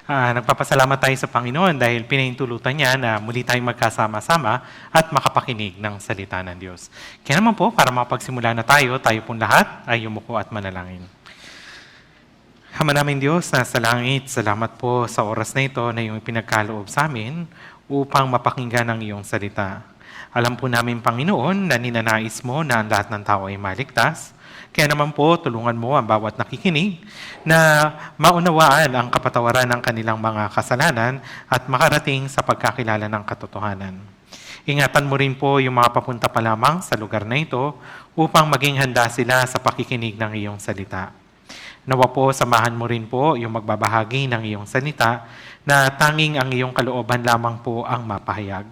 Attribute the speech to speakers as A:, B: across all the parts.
A: Nagpapasalamat tayo sa Panginoon dahil pinahintulutan niya na muli tayong magkasama-sama at makapakinig ng salita ng Diyos. Kaya naman po, para mapagsimula na tayo pong lahat ay yumuko at manalangin. Ama namin Diyos na sa langit, salamat po sa oras na ito na iyong pinagkaloob sa amin upang mapakinggan ang iyong salita. Alam po namin, Panginoon, na ninanais mo na ang lahat ng tao ay maligtas. Kaya naman po, tulungan mo ang bawat nakikinig na maunawaan ang kapatawaran ng kanilang mga kasalanan at makarating sa pagkakilala ng katotohanan. Ingatan mo rin po yung mga papunta pa lamang sa lugar na ito upang maging handa sila sa pakikinig ng iyong salita. Nawa po, samahan mo rin po yung magbabahagi ng iyong salita na tanging ang iyong kalooban lamang po ang mapahayag.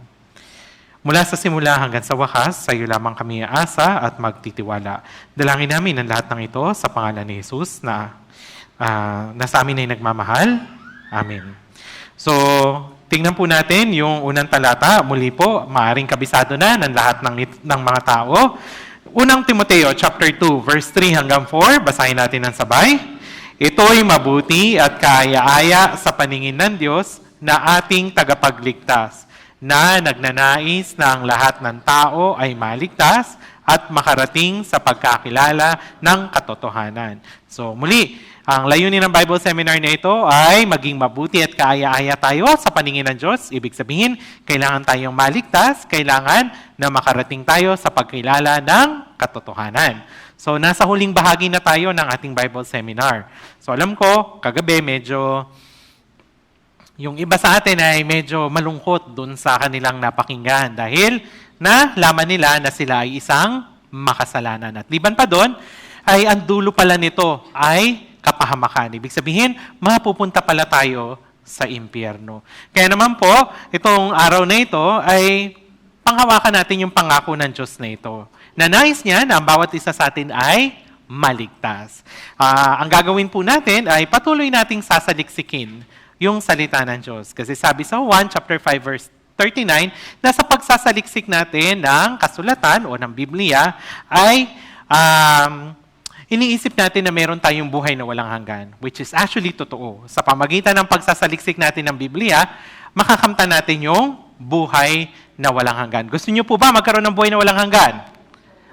A: Mula sa simula hanggang sa wakas, sa iyo lamang kami aasa at magtitiwala. Dalangin namin ang lahat ng ito sa pangalan ni Jesus na sa amin ay nagmamahal. Amen. So, tingnan po natin yung unang talata. Muli po, maaring kabisado na ng lahat ng mga tao. Unang Timoteo, chapter 2, verse 3 hanggang 4. Basahin natin ng sabay. Ito'y mabuti at kaaya-aya sa paningin ng Diyos na ating tagapagligtas, na nagnanais na ang lahat ng tao ay maligtas at makarating sa pagkakilala ng katotohanan. So muli, ang layunin ng Bible Seminar na ito ay maging mabuti at kaaya-aya tayo sa paningin ng Diyos. Ibig sabihin, kailangan tayong maligtas, kailangan na makarating tayo sa pagkilala ng katotohanan. So nasa huling bahagi na tayo ng ating Bible Seminar. So alam ko, kagabi medyo yung iba sa atin ay medyo malungkot dun sa kanilang napakinggan dahil nalaman nila na sila ay isang makasalanan. At liban pa doon, ay ang dulo pala nito ay kapahamakan. Ibig sabihin, mapupunta pala tayo sa impyerno. Kaya naman po, itong araw na ito ay panghawakan natin yung pangako ng Diyos na ito. Na nais niya na ang bawat isa sa atin ay maligtas. Ang gagawin po natin ay patuloy nating sasaliksikin yung salita ng Diyos. Kasi sabi sa 1 chapter 5 verse 39 na sa pagsasaliksik natin ng kasulatan o ng Biblia ay iniisip natin na meron tayong buhay na walang hanggan, which is actually totoo. Sa pamagitan ng pagsasaliksik natin ng Biblia, makakamtan natin yung buhay na walang hanggan. Gusto niyo po ba magkaroon ng buhay na walang hanggan?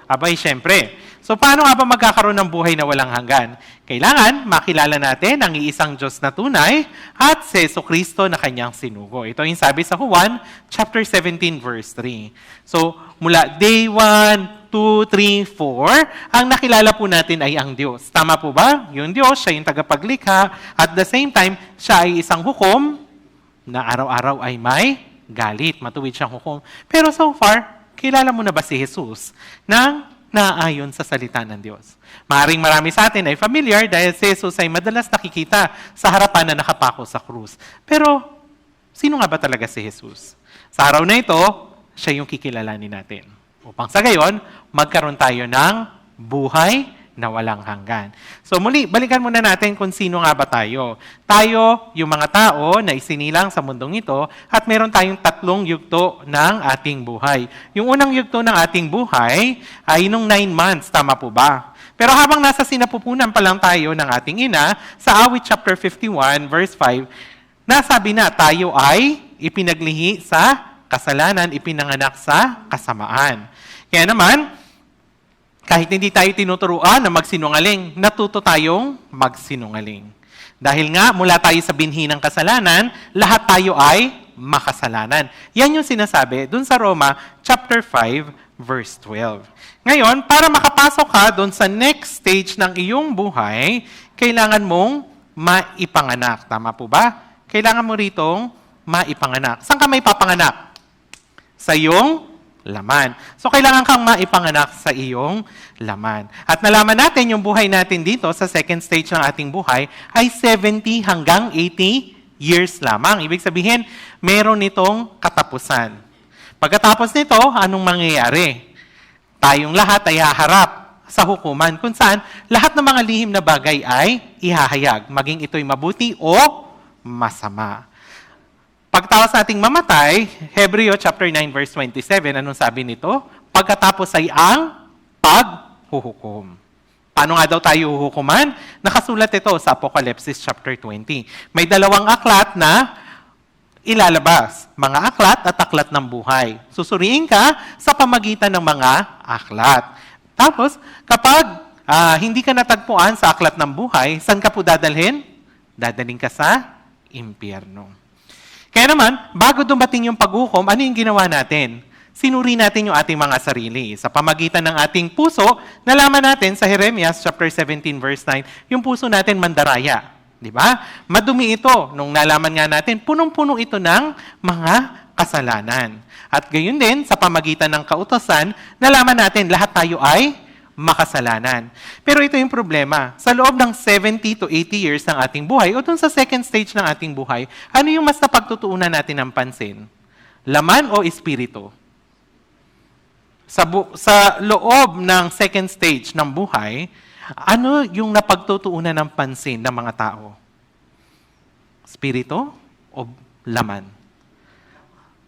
A: Abay, syempre. So, paano nga ba magkakaroon ng buhay na walang hanggan? Kailangan makilala natin ang iisang Diyos na tunay at si Jesucristo na kanyang sinugo. Ito yung sabi sa Juan, chapter 17, verse 3. So, mula day 1, 2, 3, 4, ang nakilala po natin ay ang Diyos. Tama po ba? Yung Diyos, siya yung tagapaglikha. At the same time, siya ay isang hukom na araw-araw ay may galit. Matuwid siyang hukom. Pero so far, kilala mo na ba si Jesus na naayon sa salita ng Diyos? Maaring marami sa atin ay familiar dahil si Jesus ay madalas nakikita sa harapan na nakapako sa krus. Pero, sino nga ba talaga si Jesus? Sa araw na ito, siya yung kikilalanin natin. Upang sa gayon, magkaroon tayo ng buhay na walang hanggan. So muli, balikan muna natin kung sino nga ba tayo. Tayo, yung mga tao na isinilang sa mundong ito at meron tayong tatlong yugto ng ating buhay. Yung unang yugto ng ating buhay ay nung 9 months, tama po ba? Pero habang nasa sinapupunan pa lang tayo ng ating ina, sa Awit chapter 51, verse 5, nasabi na tayo ay ipinaglihi sa kasalanan, ipinanganak sa kasamaan. Kaya naman, kahit hindi tayo tinuturuan na magsinungaling, natuto tayong magsinungaling. Dahil nga, mula tayo sa binhi ng kasalanan, lahat tayo ay makasalanan. Yan yung sinasabi dun sa Roma, chapter 5, verse 12. Ngayon, para makapasok ka dun sa next stage ng iyong buhay, kailangan mong maipanganak. Tama po ba? Kailangan mo ritong maipanganak. Saan ka maipapanganak? Sa iyong laman. So, kailangan kang maipanganak sa iyong laman. At nalaman natin yung buhay natin dito sa second stage ng ating buhay ay 70 hanggang 80 years lamang. Ibig sabihin, meron itong katapusan. Pagkatapos nito, anong mangyayari? Tayong lahat ay haharap sa hukuman kung saan lahat ng mga lihim na bagay ay ihahayag, maging ito'y mabuti o masama. Pagtawas nating mamatay, Hebreo chapter 9 verse 27, anong sabi nito? Pagkatapos ay ang paghuhukom. Paano nga daw tayo huhukuman? Nakasulat ito sa Apocalypse chapter 20. May dalawang aklat na ilalabas. Mga aklat at aklat ng buhay. Susuriin ka sa pamagitan ng mga aklat. Tapos, kapag hindi ka natagpuan sa aklat ng buhay, saan ka po dadalhin? Dadalhin ka sa impyerno. Kaya naman, bago dumating yung paghukom, ano yung ginawa natin? Sinuri natin yung ating mga sarili. Sa pamagitan ng ating puso, nalaman natin sa Jeremias chapter 17 verse 9, yung puso natin mandaraya. Di ba? Madumi ito. Nung nalaman nga natin, punong-puno ito ng mga kasalanan. At gayon din, sa pamagitan ng kautosan, nalaman natin lahat tayo ay makasalanan. Pero ito yung problema. Sa loob ng 70 to 80 years ng ating buhay, o dun sa second stage ng ating buhay, ano yung mas napagtutuunan natin ng pansin? Laman o espiritu? Sa loob ng second stage ng buhay, ano yung napagtutuunan ng pansin ng mga tao? Espiritu o laman?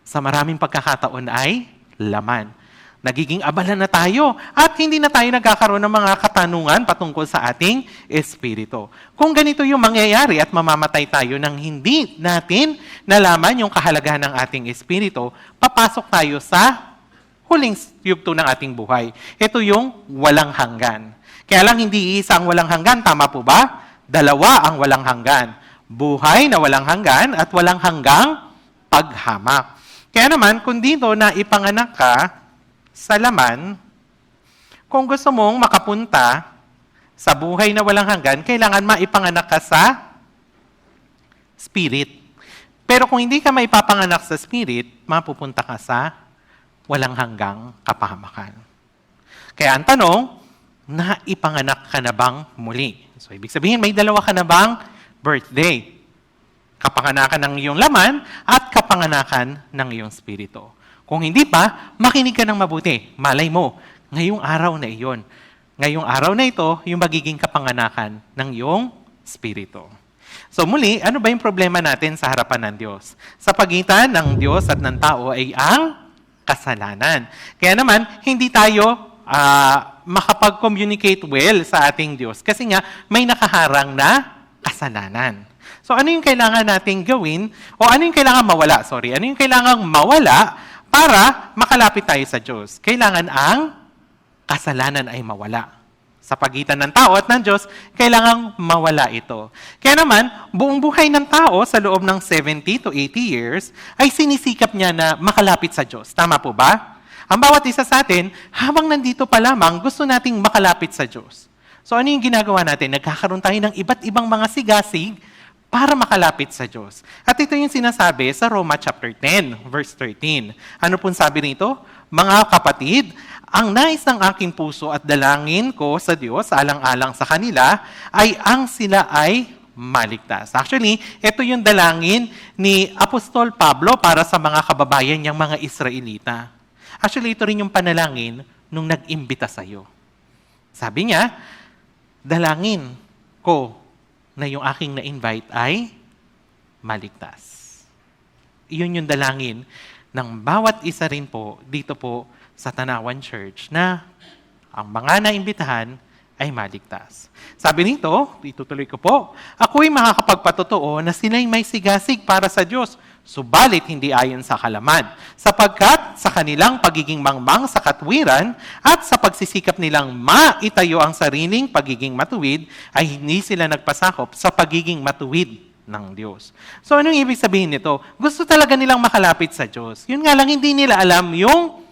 A: Sa maraming pagkakataon ay laman. Nagiging abala na tayo at hindi na tayo nagkakaroon ng mga katanungan patungkol sa ating espiritu. Kung ganito yung mangyayari at mamamatay tayo nang hindi natin nalaman yung kahalagahan ng ating espiritu, papasok tayo sa huling yugto ng ating buhay. Ito yung walang hanggan. Kaya lang hindi isa ang walang hanggan, tama po ba? Dalawa ang walang hanggan. Buhay na walang hanggan at walang hanggang paghamak. Kaya naman, kung dito na ipanganak ka sa laman, kung gusto mong makapunta sa buhay na walang hanggan, kailangan maipanganak ka sa spirit. Pero kung hindi ka maipapanganak sa spirit, mapupunta ka sa walang hanggang kapahamakan. Kaya ang tanong, naipanganak ka na bang muli? So, ibig sabihin, may dalawa ka na bang birthday? Kapanganakan ng iyong laman at kapanganakan ng iyong spirito. Kung hindi pa, makinig ka ng mabuti. Malay mo, ngayong araw na iyon. Ngayong araw na ito, yung magiging kapanganakan ng iyong spirito. So muli, ano ba yung problema natin sa harapan ng Diyos? Sa pagitan ng Diyos at ng tao ay ang kasalanan. Kaya naman, hindi tayo makapag-communicate well sa ating Diyos kasi nga may nakaharang na kasalanan. So ano yung kailangan nating gawin o ano yung kailangan mawala? Ano yung kailangan mawala para makalapit tayo sa Diyos? Kailangan ang kasalanan ay mawala. Sa pagitan ng tao at ng Diyos, kailangang mawala ito. Kaya naman, buong buhay ng tao sa loob ng 70 to 80 years ay sinisikap niya na makalapit sa Diyos. Tama po ba? Ang bawat isa sa atin, habang nandito pa lamang, gusto nating makalapit sa Diyos. So ano yung ginagawa natin? Nagkakaroon tayo ng iba't ibang mga sigasig para makalapit sa Diyos. At ito yung sinasabi sa Roma chapter 10, verse 13. Ano pong sabi nito? Mga kapatid, ang nais ng aking puso at dalangin ko sa Diyos, alang-alang sa kanila, ay ang sila ay maligtas. Actually, ito yung dalangin ni Apostol Pablo para sa mga kababayan niyang mga Israelita. Actually, ito rin yung panalangin nung nag-imbita sa iyo. Sabi niya, dalangin ko na yung aking na-invite ay maligtas. Iyon yung dalangin ng bawat isa rin po dito po sa Tanawan Church na ang mga naimbitahan ay maligtas. Sabi nito, itutuloy ko po, ako'y makakapagpatotoo na sila'y may sigasig para sa Diyos, subalit hindi ayon sa kalaman, sapagkat sa kanilang pagiging mangmang sa katwiran at sa pagsisikap nilang maitayo ang sariling pagiging matuwid, ay hindi sila nagpasakop sa pagiging matuwid ng Diyos. So anong ibig sabihin nito? Gusto talaga nilang makalapit sa Diyos. Yun nga lang, hindi nila alam yung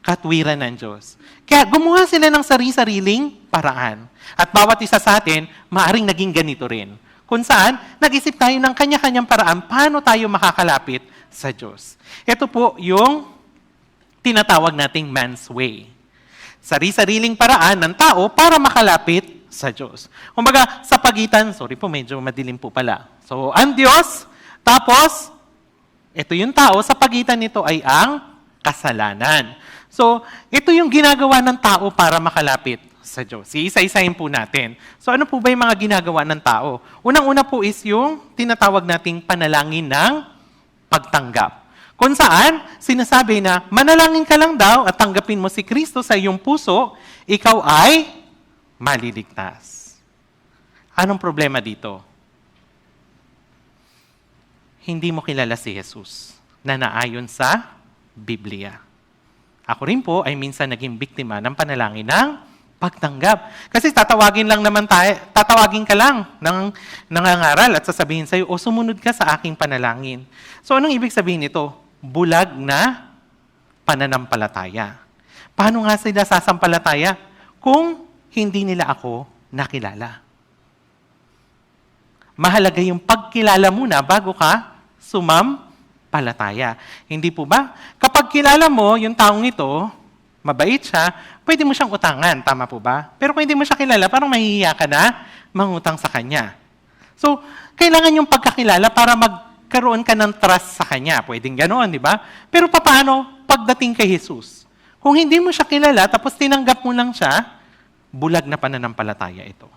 A: katwiran ng Diyos. Kaya gumawa sila ng sari-sariling paraan. At bawat isa sa atin, maaring naging ganito rin. Kung saan, nag-isip tayo ng kanya-kanyang paraan paano tayo makakalapit sa Diyos. Ito po yung tinatawag nating man's way. Sari-sariling paraan ng tao para makalapit sa Diyos. Kumbaga, sa pagitan, sorry po, medyo madilim po pala. So, ang Diyos, tapos, ito yung tao, sa pagitan nito ay ang kasalanan. So, ito yung ginagawa ng tao para makalapit sa Diyos. Iisa-isahin po natin. So, ano po ba yung mga ginagawa ng tao? Unang-una po is yung tinatawag nating panalangin ng pagtanggap. Kung saan, sinasabi na manalangin ka lang daw at tanggapin mo si Kristo sa iyong puso, ikaw ay maliligtas. Anong problema dito? Hindi mo kilala si Jesus na naayon sa Biblia. Ako rin po ay minsan naging biktima ng panalangin ng pagtanggap. Kasi tatawagin ka lang ng nangangaral at sasabihin sa'yo, o sumunod ka sa aking panalangin. So anong ibig sabihin nito? Bulag na pananampalataya. Paano nga sila sasampalataya kung hindi nila ako nakilala? Mahalaga yung pagkilala muna bago ka sumampalataya. Hindi po ba? Kapag kilala mo yung taong ito, mabait siya, pwede mo siyang utangan. Tama po ba? Pero kung hindi mo siya kilala, parang mahihiya ka na mangutang sa kanya. So, kailangan yung pagkakilala para magkaroon ka ng trust sa kanya. Pwedeng ganoon, di ba? Pero paano pagdating kay Jesus? Kung hindi mo siya kilala, tapos tinanggap mo lang siya, bulag na pananampalataya ito.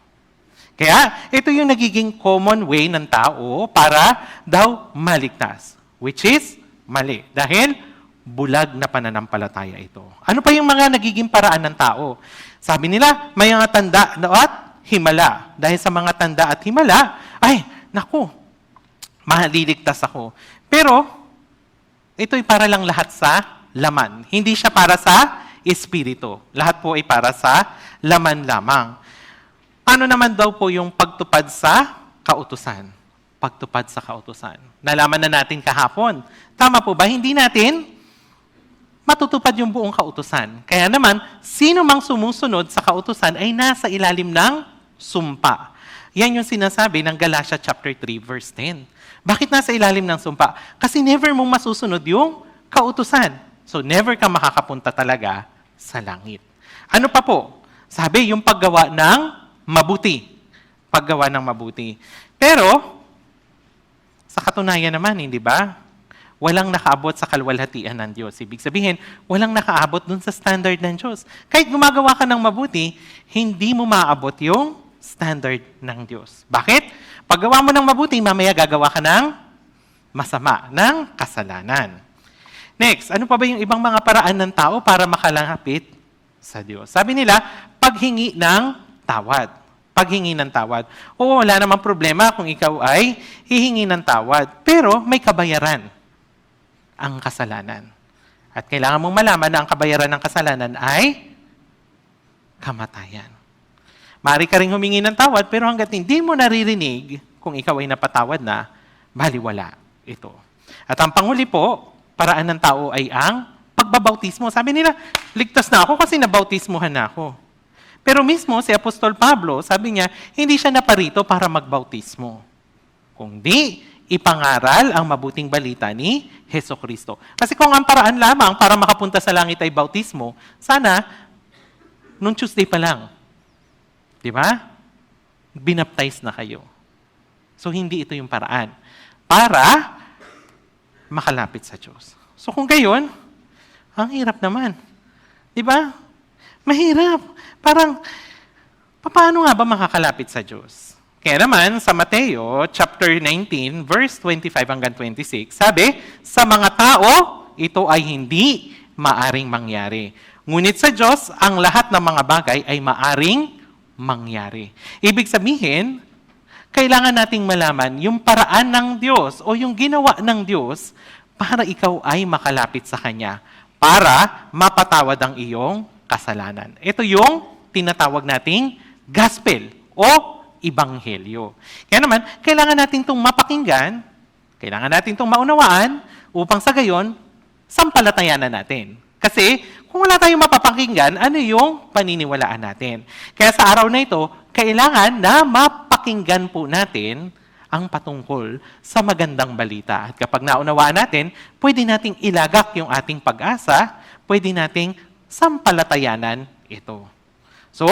A: Kaya, ito yung nagiging common way ng tao para daw maligtas. Which is mali. Dahil bulag na pananampalataya ito. Ano pa yung mga nagiging paraan ng tao? Sabi nila, may mga tanda at himala. Dahil sa mga tanda at himala, ay, naku, maliligtas ako. Pero, ito'y para lang lahat sa laman. Hindi siya para sa espiritu. Lahat po ay para sa laman lamang. Ano naman daw po yung pagtupad sa kautusan? Pagtupad sa kautusan. Nalaman na natin kahapon. Tama po ba? Hindi natin matutupad yung buong kautusan. Kaya naman, sino mang sumusunod sa kautusan ay nasa ilalim ng sumpa. Yan yung sinasabi ng Galatia chapter 3 verse 10. Bakit nasa ilalim ng sumpa? Kasi never mong masusunod yung kautusan. So never ka makakapunta talaga sa langit. Ano pa po? Sabi, yung paggawa ng mabuti. Paggawa ng mabuti. Pero, sa katunayan naman, hindi ba? Walang nakaabot sa kalwalhatian ng Diyos. Ibig sabihin, walang nakaabot dun sa standard ng Diyos. Kahit gumagawa ka ng mabuti, hindi mo maaabot yung standard ng Diyos. Bakit? Paggawa mo ng mabuti, mamaya gagawa ka ng masama, ng kasalanan. Next, ano pa ba yung ibang mga paraan ng tao para makalapit sa Diyos? Sabi nila, paghingi ng tawad. Paghingi ng tawad. Oo, wala namang problema kung ikaw ay hihingi ng tawad. Pero may kabayaran ang kasalanan. At kailangan mong malaman na ang kabayaran ng kasalanan ay kamatayan. Maaari ka rin humingi ng tawad, pero hanggat hindi mo naririnig kung ikaw ay napatawad na, baliwala ito. At ang panghuli po, paraan ng tao ay ang pagbabautismo. Sabi nila, ligtas na ako kasi nabautismuhan na ako. Pero mismo si Apostol Pablo, sabi niya, hindi siya naparito para magbautismo. Kundi ipangaral ang mabuting balita ni Hesukristo. Kasi kung ang paraan lamang para makapunta sa langit ay bautismo, sana nung Tuesday pa lang, di ba? Binaptize na kayo. So hindi ito yung paraan para makalapit sa Diyos. So kung gayon, ang hirap naman. Di ba? Mahirap. Parang, paano nga ba makakalapit sa Diyos? Kaya naman, sa Mateo, chapter 19, verse 25 hanggang 26, sabi, sa mga tao, ito ay hindi maaring mangyari. Ngunit sa Diyos, ang lahat ng mga bagay ay maaring mangyari. Ibig sabihin, kailangan nating malaman yung paraan ng Diyos o yung ginawa ng Diyos para ikaw ay makalapit sa Kanya, para mapatawad ang iyong kasalanan. Ito yung tinatawag nating gospel o ibanghelyo. Kaya naman, kailangan natin itong mapakinggan, kailangan natin itong maunawaan, upang sa gayon, sampalatayanan natin. Kasi, kung wala tayong mapapakinggan, ano yung paniniwalaan natin? Kaya sa araw na ito, kailangan na mapakinggan po natin ang patungkol sa magandang balita. At kapag naunawaan natin, pwede nating ilagak yung ating pag-asa, pwede nating sampalatayanan ito. So,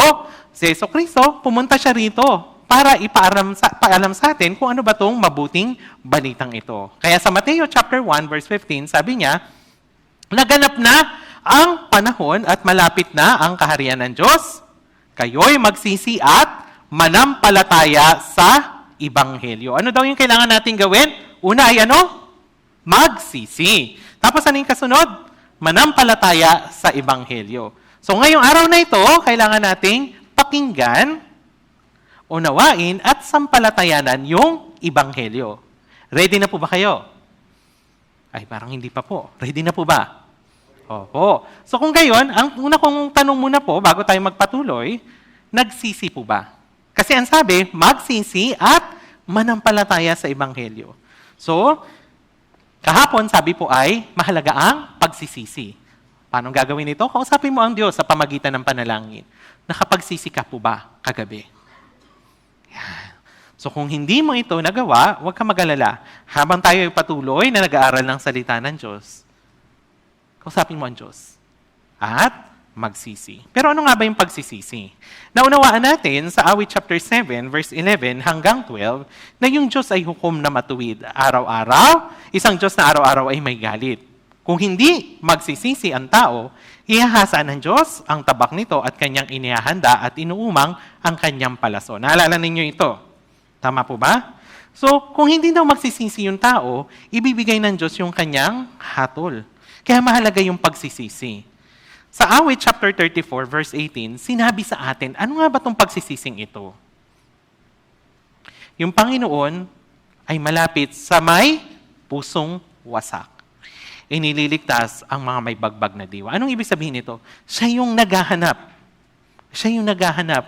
A: si Jesucristo, pumunta siya rito para ipaalam sa atin kung ano ba itong mabuting balitang ito. Kaya sa Mateo chapter 1, verse 15, sabi niya, naganap na ang panahon at malapit na ang kaharian ng Diyos. Kayo'y magsisi at manampalataya sa Ibanghelyo. Ano daw yung kailangan natin gawin? Una ay ano? Magsisi. Tapos ano yung kasunod? Manampalataya sa Ibanghelyo. So ngayong araw na ito, kailangan nating pakinggan, unawain, at sampalatayanan yung Ebanghelyo. Ready na po ba kayo? Ay, parang hindi pa po. Ready na po ba? Opo. So kung gayon, ang una kong tanong muna po, bago tayo magpatuloy, nagsisi po ba? Kasi ang sabi, magsisi at manampalataya sa Ebanghelyo. So, kahapon sabi po ay, mahalaga ang pagsisisi. Paano gagawin ito? Kausapin mo ang Diyos sa pamagitan ng panalangin. Nakapagsisi ka po ba kagabi? Yan. So kung hindi mo ito nagawa, huwag ka mag-alala. Habang tayo ay patuloy na nag-aaral ng salita ng Diyos, kausapin mo ang Diyos. At magsisi. Pero ano nga ba yung pagsisisi? Naunawaan natin sa Awit chapter 7, verse 11 hanggang 12, na yung Diyos ay hukom na matuwid. Araw-araw, isang Diyos na araw-araw ay may galit. Kung hindi magsisisi ang tao, ihahasa ng Diyos ang tabak nito at kanyang inihahanda at inuumang ang kanyang palaso. Naalala ninyo ito? Tama po ba? So, kung hindi daw magsisisi yung tao, ibibigay ng Diyos yung kanyang hatol. Kaya mahalaga yung pagsisisi. Sa Awit chapter 34, verse 18, sinabi sa atin, ano nga ba itong pagsisising ito? Yung Panginoon ay malapit sa may pusong wasak. Inililigtas ang mga may bagbag na diwa. Anong ibig sabihin nito? Siya yung naghahanap. Siya yung naghahanap.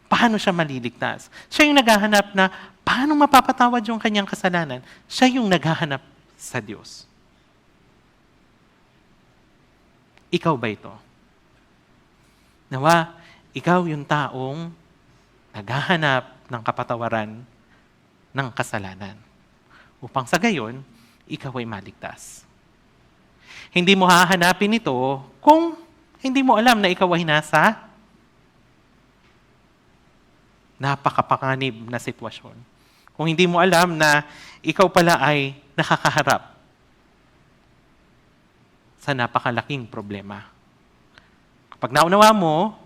A: Paano siya maliligtas? Siya yung naghahanap na paano mapapatawad yung kanyang kasalanan? Siya yung naghahanap sa Diyos. Ikaw ba ito? Nawa, ikaw yung taong naghahanap ng kapatawaran ng kasalanan. Upang sa gayon, ikaw ay maligtas. Hindi mo hahanapin ito kung hindi mo alam na ikaw ay nasa napakapanganib na sitwasyon. Kung hindi mo alam na ikaw pala ay nakakaharap sa napakalaking problema. Kapag naunawa mo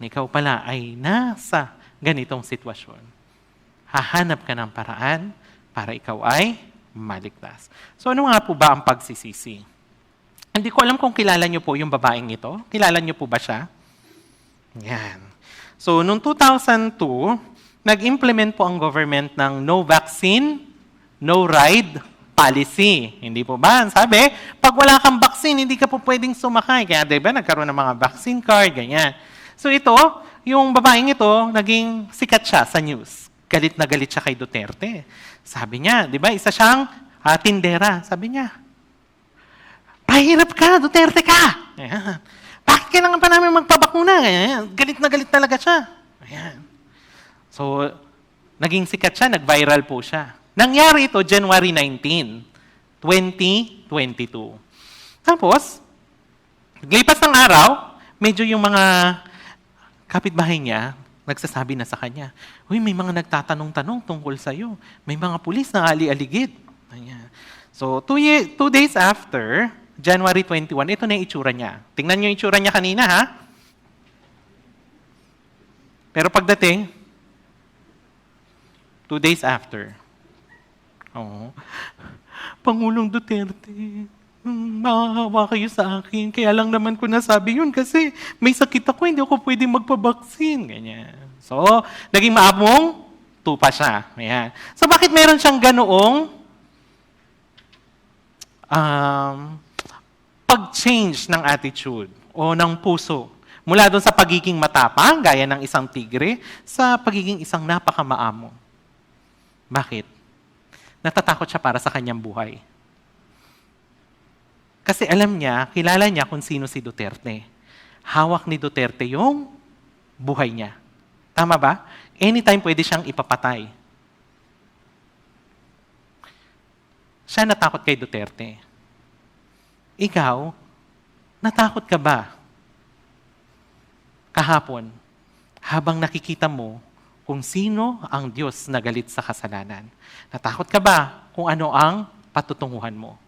A: na ikaw pala ay nasa ganitong sitwasyon, hahanap ka ng paraan para ikaw ay maligtas. So ano nga po ba ang pagsisisi? Hindi ko alam kung kilala niyo po yung babaeng ito. Kilala niyo po ba siya? Yan. So noong 2002, nag-implement po ang government ng no vaccine, no ride policy. Hindi po ba? Sabi, pag wala kang vaccine, hindi ka po pwedeng sumakay. Kaya diba, nagkaroon ng mga vaccine card, ganyan. So ito, yung babaeng ito, naging sikat siya sa news. Galit na galit siya kay Duterte. Sabi niya, di ba, isa siyang tindera. Sabi niya, pahirap ka, Duterte ka! Ayan. Bakit kailangan pa namin magpabakuna? Ayan. Galit na galit talaga siya. Ayan. So, naging sikat siya, nag-viral po siya. Nangyari ito January 19, 2022. Tapos, lipas ng araw, medyo yung mga kapitbahay niya, nagsasabi na sa kanya, uy, may mga nagtatanong-tanong tungkol sa'yo. May mga pulis na ali-aligid. Ayan. So, 2 days after, January 21, ito na yung itsura niya. Tingnan niyo yung itsura niya kanina, ha? Pero pagdating, 2 days after, Pangulong Duterte, maawa kayo sa akin. Kaya lang naman ko nasabi yun kasi may sakit ako, hindi ako pwedeng magpabaksin. Ganyan. So, naging maabong tupa siya. Ayan. So, bakit meron siyang ganoong pag-change ng attitude o ng puso mula doon sa pagiging matapang, gaya ng isang tigre, sa pagiging isang napakamaamo? Bakit? Natatakot siya para sa kanyang buhay. Kasi alam niya, kilala niya kung sino si Duterte. Hawak ni Duterte yung buhay niya. Tama ba? Anytime pwede siyang ipapatay. Siya natakot kay Duterte. Ikaw, natakot ka ba? Kahapon, habang nakikita mo kung sino ang Diyos na galit sa kasalanan. Natakot ka ba kung ano ang patutunguhan mo?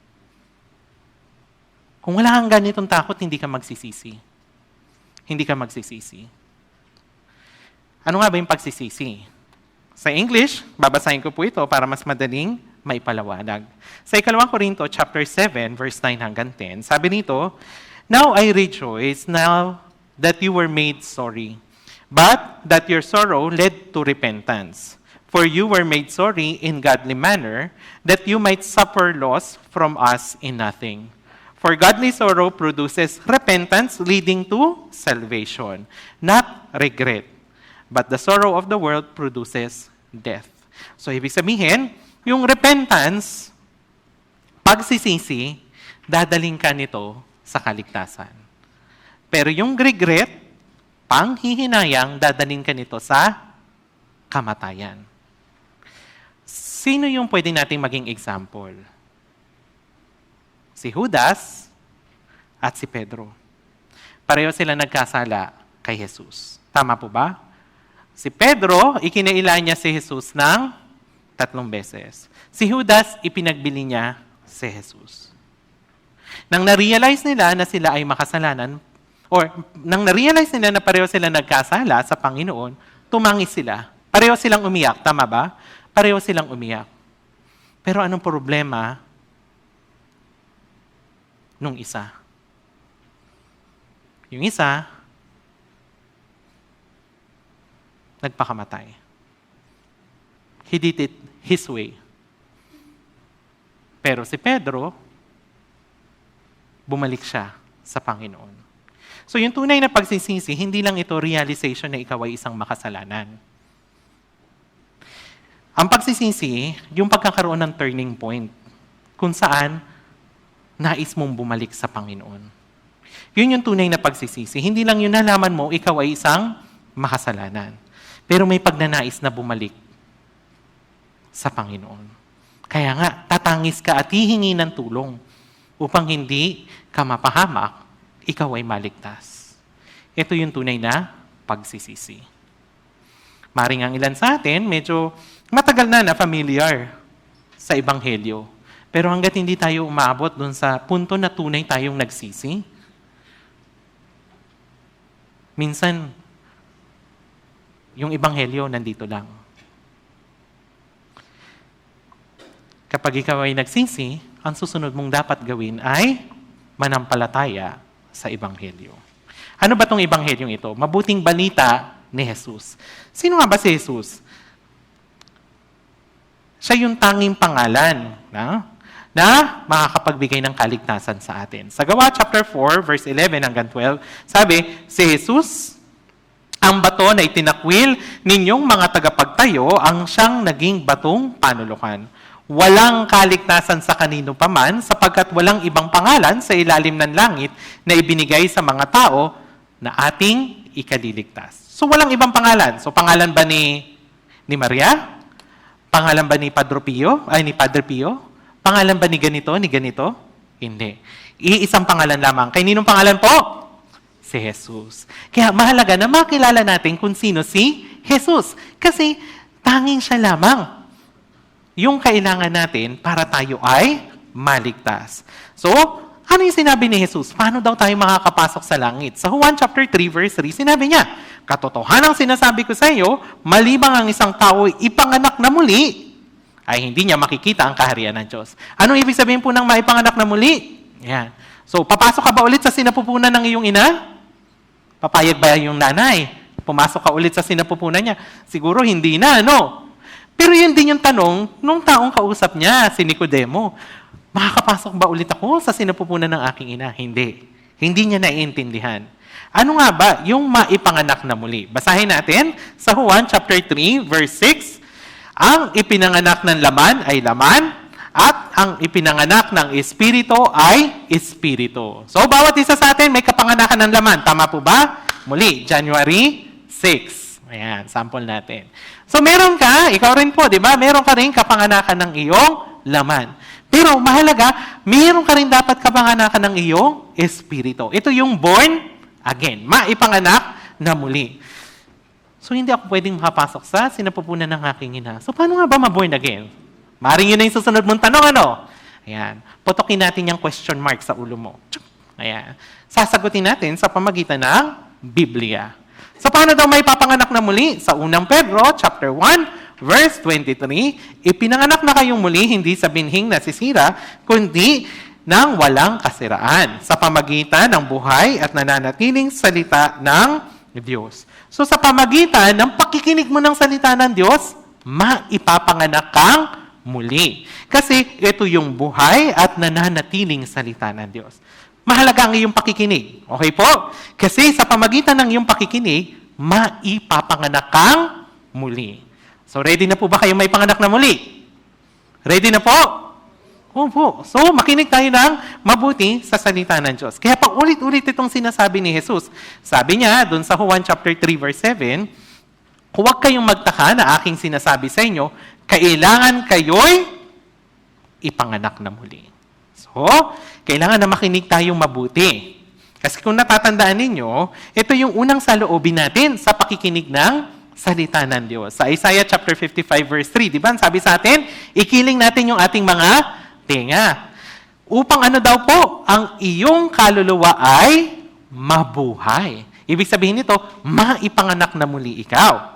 A: Kung wala kang ganitong takot, hindi ka magsisisi. Hindi ka magsisisi. Ano nga ba yung pagsisisi? Sa English, babasahin ko po ito para mas madaling maipaliwanag. Sa 2 Corinto chapter 7, verse 9 hanggang 10, sabi nito, now I rejoice now that you were made sorry. but that your sorrow led to repentance. For you were made sorry in godly manner, that you might suffer loss from us in nothing. For godly sorrow produces repentance leading to salvation, not regret. But the sorrow of the world produces death. So, ibig sabihin, yung repentance, pagsisisi, dadaling ka nito sa kaligtasan. Pero yung regret, panghihinayang, dadaling ka nito sa kamatayan. Sino yung pwede nating maging example? Si Judas at si Pedro. Pareho sila nagkasala kay Jesus. Tama po ba? Si Pedro, ikinailan niya si Jesus ng 3 beses. Si Judas, ipinagbili niya si Jesus. Nang na-realize nila na sila ay makasalanan, or nang na-realize nila na pareho sila nagkasala sa Panginoon, tumangis sila. Pareho silang umiyak. Tama ba? Pareho silang umiyak. Pero anong problema nung isa? Yung isa, nagpakamatay. He did it his way. Pero si Pedro, bumalik siya sa Panginoon. So yung tunay na pagsisisi, hindi lang ito realization na ikaw ay isang makasalanan. Ang pagsisisi, yung pagkakaroon ng turning point kung saan nais mong bumalik sa Panginoon. Yun yung tunay na pagsisisi. Hindi lang yun nalaman mo, ikaw ay isang makasalanan. Pero may pagnanais na bumalik sa Panginoon. Kaya nga, tatangis ka at hihingi ng tulong upang hindi ka mapahamak, ikaw ay maligtas. Ito yung tunay na pagsisisi. Maring ang ilan sa atin, medyo matagal na familiar sa Ebanghelyo. Pero hanggat hindi tayo umabot dun sa punto na tunay tayong nagsisi, minsan, yung Ebanghelyo nandito lang. Kapag ikaw ay nagsisi, ang susunod mong dapat gawin ay manampalataya sa Ebanghelyo. Ano ba itong Ebanghelyong ito? Mabuting balita ni Jesus. Sino nga ba si Jesus? Siya yung tanging pangalan na makakapagbigay ng kaligtasan sa atin. Sa Gawa chapter 4, verse 11 hanggang 12, sabi, si Jesus, ang bato na itinakwil ninyong mga tagapagtayo, ang siyang naging batong panulukan. Walang kaligtasan sa kanino paman, sapagkat walang ibang pangalan sa ilalim ng langit na ibinigay sa mga tao na ating ikaliligtas. So walang ibang pangalan. So pangalan ba ni Maria? Pangalan ba ni Padre Pio? Pangalan ba ni ganito, ni ganito? Hindi. Iisang pangalan lamang. Kay ninong pangalan po? Si Jesus. Kaya mahalaga na makilala natin kung sino si Jesus. Kasi tanging siya lamang yung kailangan natin para tayo ay maligtas. So, ano yung sinabi ni Jesus? Paano daw tayo makakapasok sa langit? Sa Juan chapter 3, verse 3, sinabi niya, katotohanang sinasabi ko sa iyo, malibang ang isang tao ipanganak na muli, ay hindi niya makikita ang kaharian ng Diyos. Anong ibig sabihin po ng maipanganak na muli? Yan. So, papasok ka ba ulit sa sinapupunan ng iyong ina? Papayag ba yung nanay? Pumasok ka ulit sa sinapupunan niya? Siguro hindi na, no? Pero yun din yung tanong nung taong kausap niya, si Nicodemo. Makakapasok ba ulit ako sa sinapupunan ng aking ina? Hindi. Hindi niya naiintindihan. Ano nga ba yung maipanganak na muli? Basahin natin sa Juan chapter 3, verse 6. Ang ipinanganak ng laman ay laman, at ang ipinanganak ng Espiritu ay Espiritu. So, bawat isa sa atin may kapanganakan ng laman. Tama po ba? Muli, January 6. Ayan, sample natin. So, meron ka, ikaw rin po, di ba? Meron ka rin kapanganakan ng iyong laman. Pero mahalaga, meron ka rin dapat kapanganakan ng iyong Espiritu. Ito yung born again, maipanganak na muli. So, hindi ako pwedeng makapasok sa sinapupunan ng aking ina. So, paano nga ba ma-born again? Maring yun na yung susunod mong tanong, ano? Ayan. Putokin natin yung question mark sa ulo mo. Ayan. Sasagutin natin sa pamagitan ng Biblia. So, paano daw may papanganak na muli? Sa unang Pedro, chapter 1, verse 23, ipinanganak na kayong muli, hindi sa binhing nasisira, kundi ng walang kasiraan, sa pamagitan ng buhay at nananatiling salita ng Diyos. So sa pamagitan ng pakikinig mo ng salita ng Diyos, maipapanganak kang muli. Kasi ito yung buhay at nananatiling salita ng Diyos. Mahalaga ang iyong pakikinig. Okay po? Kasi sa pamagitan ng iyong pakikinig, maipapanganak kang muli. So ready na po ba kayo maipanganak na muli? Ready na po? Opo. So makinig tayo ng mabuti sa salita ng Diyos. Kaya paulit-ulit itong sinasabi ni Jesus. Sabi niya, dun sa Juan chapter 3 verse 7, huwag kayong magtaka na aking sinasabi sa inyo, kailangan kayo'y ipanganak na muli. So, kailangan na makinig tayong mabuti. Kasi kung natatandaan ninyo, ito yung unang saloobin natin sa pakikinig ng salita ng Diyos. Sa Isaiah chapter 55 verse 3, di ba? Sabi sa atin, ikiling natin yung ating mga tenga. Upang ano daw po, ang iyong kaluluwa ay mabuhay. Ibig sabihin nito, maipanganak na muli ikaw.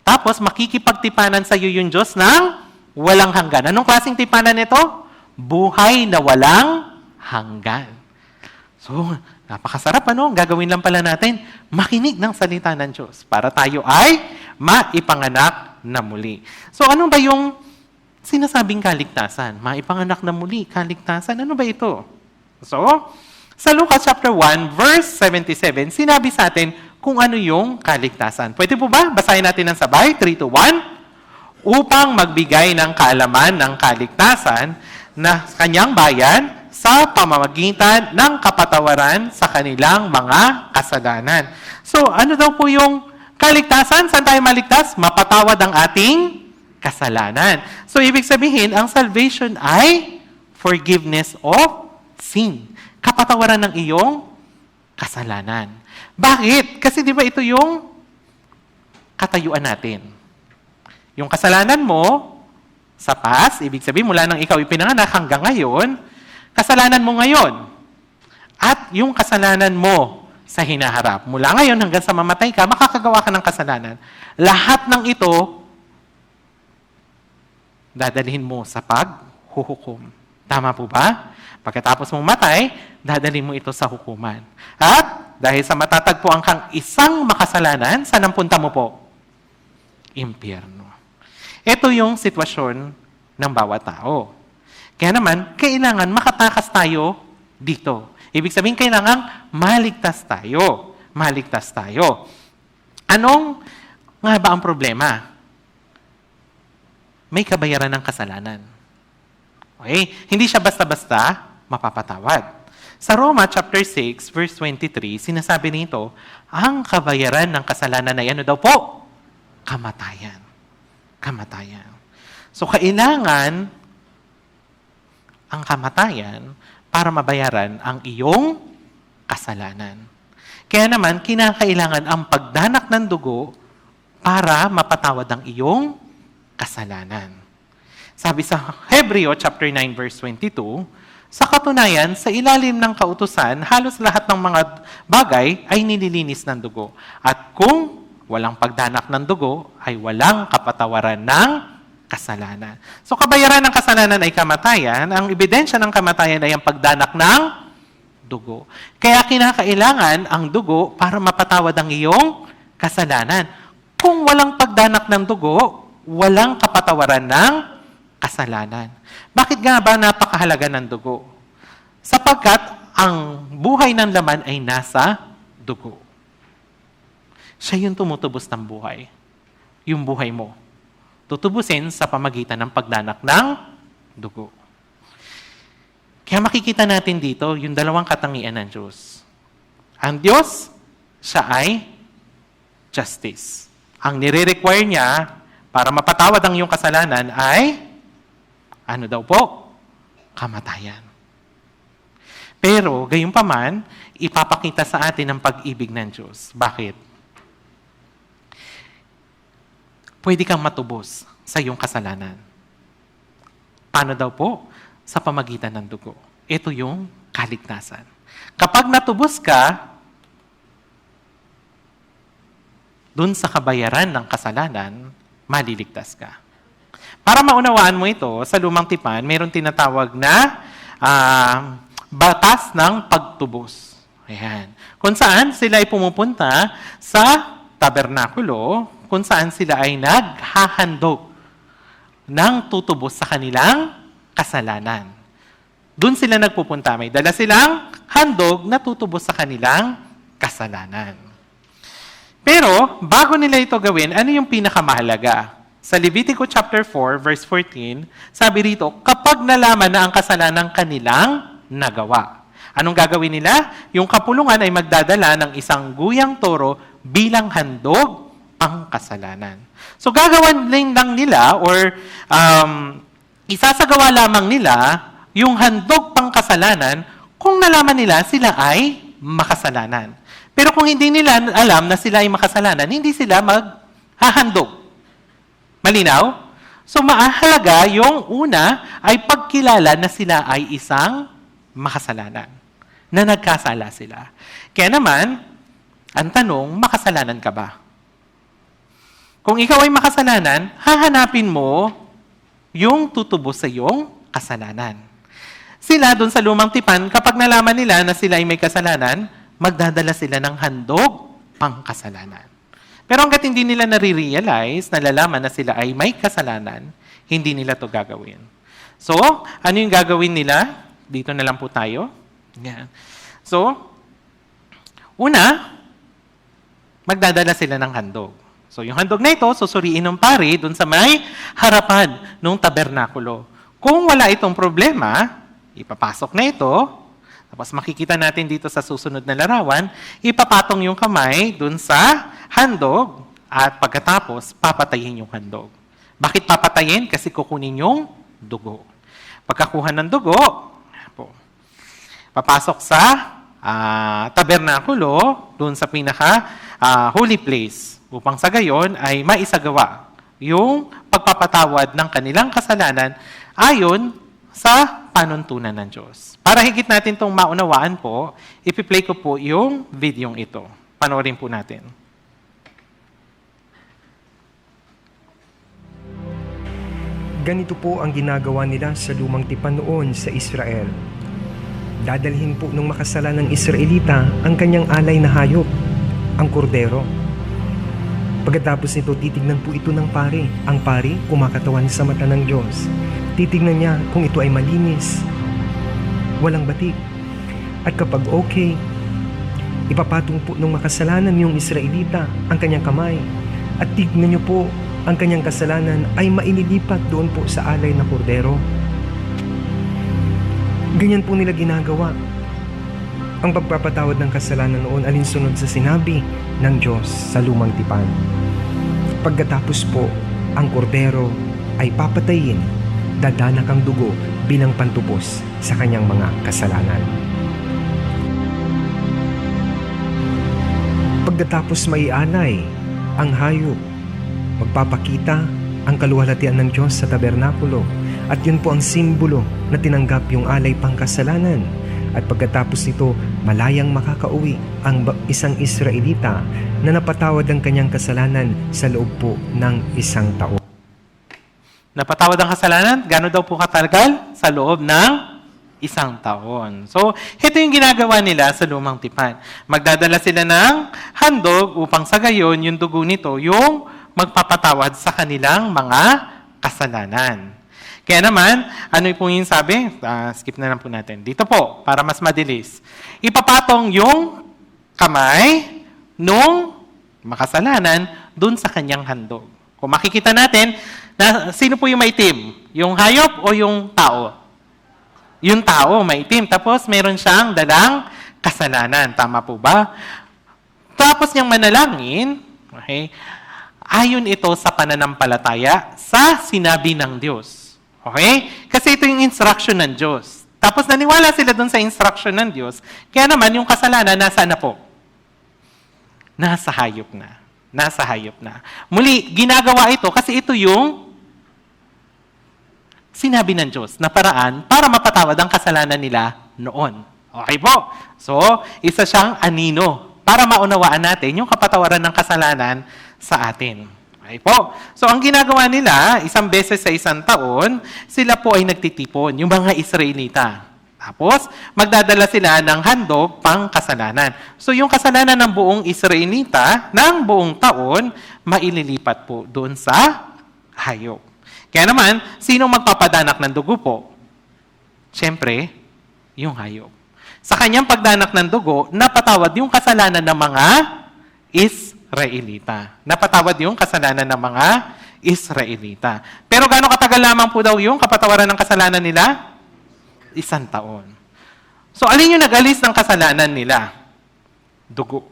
A: Tapos, makikipagtipanan sa iyo yung Diyos ng walang hanggan. Anong klaseng tipanan nito? Buhay na walang hanggan. So, napakasarap ano? Gagawin lang pala natin, makinig ng salita ng Diyos para tayo ay maipanganak na muli. So, ano ba yung sinasabing kaligtasan? Maipanganak na muli, kaligtasan. Ano ba ito? So, sa Lucas chapter 1, verse 77, sinabi sa atin kung ano yung kaligtasan. Pwede po ba? Basahin natin ng sabay. 3, 2, 1. Upang magbigay ng kaalaman ng kaligtasan na kanyang bayan sa pamamagitan ng kapatawaran sa kanilang mga kasalanan. So, ano daw po yung kaligtasan? Saan tayo maligtas? Mapatawad ang ating kasalanan. So, ibig sabihin, ang salvation ay forgiveness of sin. Kapatawaran ng iyong kasalanan. Bakit? Kasi di ba ito yung katayuan natin. Yung kasalanan mo sa past, ibig sabihin mula nang ikaw ipinanganak hanggang ngayon, kasalanan mo ngayon. At yung kasalanan mo sa hinaharap. Mula ngayon hanggang sa mamatay ka, makakagawa ka ng kasalanan. Lahat ng ito, dadalhin mo sa paghuhukom. Tama po ba? Pagkatapos mong matay, dadalhin mo ito sa hukuman. At dahil sa matatagpuan kang isang makasalanan, saan ang punta mo po? Impyerno. Ito yung sitwasyon ng bawat tao. Kaya naman, kailangan makatakas tayo dito. Ibig sabihin, kailangan maligtas tayo. Maligtas tayo. Anong nga ba ang problema? May kabayaran ng kasalanan. Okay? Hindi siya basta-basta mapapatawad. Sa Roma chapter 6, verse 23, sinasabi nito, ang kabayaran ng kasalanan ay ano daw po? Kamatayan. Kamatayan. So, kailangan ang kamatayan para mabayaran ang iyong kasalanan. Kaya naman, kinakailangan ang pagdanak ng dugo para mapatawad ang iyong kasalanan. Sabi sa Hebreo chapter 9, verse 22, sa katunayan, sa ilalim ng kautusan, halos lahat ng mga bagay ay nililinis ng dugo. At kung walang pagdanak ng dugo, ay walang kapatawaran ng kasalanan. So, kabayaran ng kasalanan ay kamatayan. Ang ebidensya ng kamatayan ay ang pagdanak ng dugo. Kaya kinakailangan ang dugo para mapatawad ang iyong kasalanan. Kung walang pagdanak ng dugo, walang kapatawaran ng kasalanan. Bakit nga ba napakahalaga ng dugo? Sapagkat ang buhay ng laman ay nasa dugo. Siya yung tumutubos ng buhay. Yung buhay mo. Tutubusin sa pamagitan ng pagdanak ng dugo. Kaya makikita natin dito yung dalawang katangian ng Diyos. Ang Diyos, siya ay justice. Ang nire-require niya para mapatawad ang iyong kasalanan ay ano daw po? Kamatayan. Pero, gayunpaman, ipapakita sa atin ang pag-ibig ng Diyos. Bakit? Pwede kang matubos sa iyong kasalanan. Paano daw po? Sa pamagitan ng dugo. Ito yung kaligtasan. Kapag natubos ka, dun sa kabayaran ng kasalanan, maliligtas ka. Para maunawaan mo ito, sa Lumang Tipan, mayroon tinatawag na batas ng pagtubos. Ayan. Kung saan sila ay pumupunta sa tabernakulo, kung saan sila ay naghahandog ng tutubos sa kanilang kasalanan. Doon sila nagpupunta. May dala silang handog na tutubos sa kanilang kasalanan. Pero, bago nila ito gawin, ano yung pinakamahalaga? Sa Levitico chapter 4, verse 14, sabi rito, kapag nalaman na ang kasalanan kanilang nagawa. Anong gagawin nila? Yung kapulungan ay magdadala ng isang guyang toro bilang handog pang kasalanan. So gagawin lang nila or isasagawa lamang nila yung handog pang kasalanan kung nalaman nila sila ay makasalanan. Pero kung hindi nila alam na sila ay makasalanan, hindi sila maghahandog. Malinaw? So mahalaga yung una ay pagkilala na sila ay isang makasalanan, na nagkasala sila. Kaya naman, ang tanong, makasalanan ka ba? Kung ikaw ay makasalanan, hahanapin mo yung tutubos sa iyong kasalanan. Sila doon sa lumang tipan, kapag nalaman nila na sila ay may kasalanan, magdadala sila ng handog pang kasalanan. Pero hanggat hindi nila nare-realize, nalalaman na sila ay may kasalanan, hindi nila to gagawin. So, ano yung gagawin nila? Dito na lang po tayo. Yan. So, una, magdadala sila ng handog. So, yung handog na ito, susuriin ng pari dun sa may harapan ng tabernakulo. Kung wala itong problema, ipapasok na ito, tapos makikita natin dito sa susunod na larawan, ipapatong yung kamay dun sa handog at pagkatapos, papatayin yung handog. Bakit papatayin? Kasi kukunin yung dugo. Pagkakuha ng dugo, papasok sa tabernakulo, doon sa holy place, upang sa gayon ay maisagawa yung pagpapatawad ng kanilang kasalanan ayon sa panuntunan ng Diyos. Para higit natin itong maunawaan po, ipi-play ko po yung videong ito. Panoorin po natin.
B: Ganito po ang ginagawa nila sa lumang tipan noon sa Israel. Dadalhin po ng makasalanang Israelita ang kanyang alay na hayop, ang kordero. Pagkatapos nito, titignan po ito ng pari. Ang pari, kumakatawan sa mata ng Diyos. Titignan niya kung ito ay malinis, walang batik. At kapag okay, ipapatong po ng makasalanan yung Israelita ang kanyang kamay. At tignan niyo po, ang kanyang kasalanan ay maililipat doon po sa alay na kordero. Ganyan po nila ginagawa. Ang pagpapatawad ng kasalanan noon alinsunod sa sinabi ng Diyos sa lumang tipan. Pagkatapos po, ang kordero ay papatayin, dadanak ang dugo bilang pantubos sa kanyang mga kasalanan. Pagkatapos maialay ang hayop, magpapakita ang kaluwalhatian ng Diyos sa tabernakulo. At yun po ang simbolo na tinanggap yung alay pang kasalanan. At pagkatapos nito, malayang makakauwi ang isang Israelita na napatawad ang kanyang kasalanan sa loob po ng 1 taon.
A: Napatawad ang kasalanan? Gano'n daw po katagal? Sa loob ng 1 taon. So, ito yung ginagawa nila sa lumang tipan. Magdadala sila ng handog upang sa gayon, yung dugo nito, yung magpapatawad sa kanilang mga kasalanan. Kaya naman, ano po yung sabi? Skip na lang po natin. Dito po, para mas madilis. Ipapatong yung kamay nung makasalanan dun sa kanyang handog. Kung makikita natin, sino po yung maitim? Yung hayop o yung tao? Yung tao, maitim. Tapos, meron siyang dalang kasalanan. Tama po ba? Tapos niyang manalangin, okay, ayon ito sa pananampalataya sa sinabi ng Diyos. Okay? Kasi ito yung instruction ng Diyos. Tapos naniwala sila dun sa instruction ng Diyos. Kaya naman, yung kasalanan, nasaan na po? Nasa hayop na. Nasa hayop na. Muli, ginagawa ito kasi ito yung sinabi ng Diyos na paraan para mapatawad ang kasalanan nila noon. Okay po? So, isa siyang anino para maunawaan natin yung kapatawaran ng kasalanan sa atin. Okay po? So, ang ginagawa nila, 1 beses sa 1 taon, sila po ay nagtitipon, yung mga Israelita. Tapos, magdadala sila ng handog pang kasalanan. So, yung kasalanan ng buong Israelita ng buong taon, maililipat po doon sa hayop. Kaya naman, sino magpapadanak ng dugo po? Siyempre, yung hayop. Sa kanyang pagdanak ng dugo, napatawad yung kasalanan ng mga Israelita. Napatawad yung kasalanan ng mga Israelita. Pero gaano katagal lamang po daw yung kapatawaran ng kasalanan nila? 1 taon. So, alin yung nag-alis ng kasalanan nila? Dugo.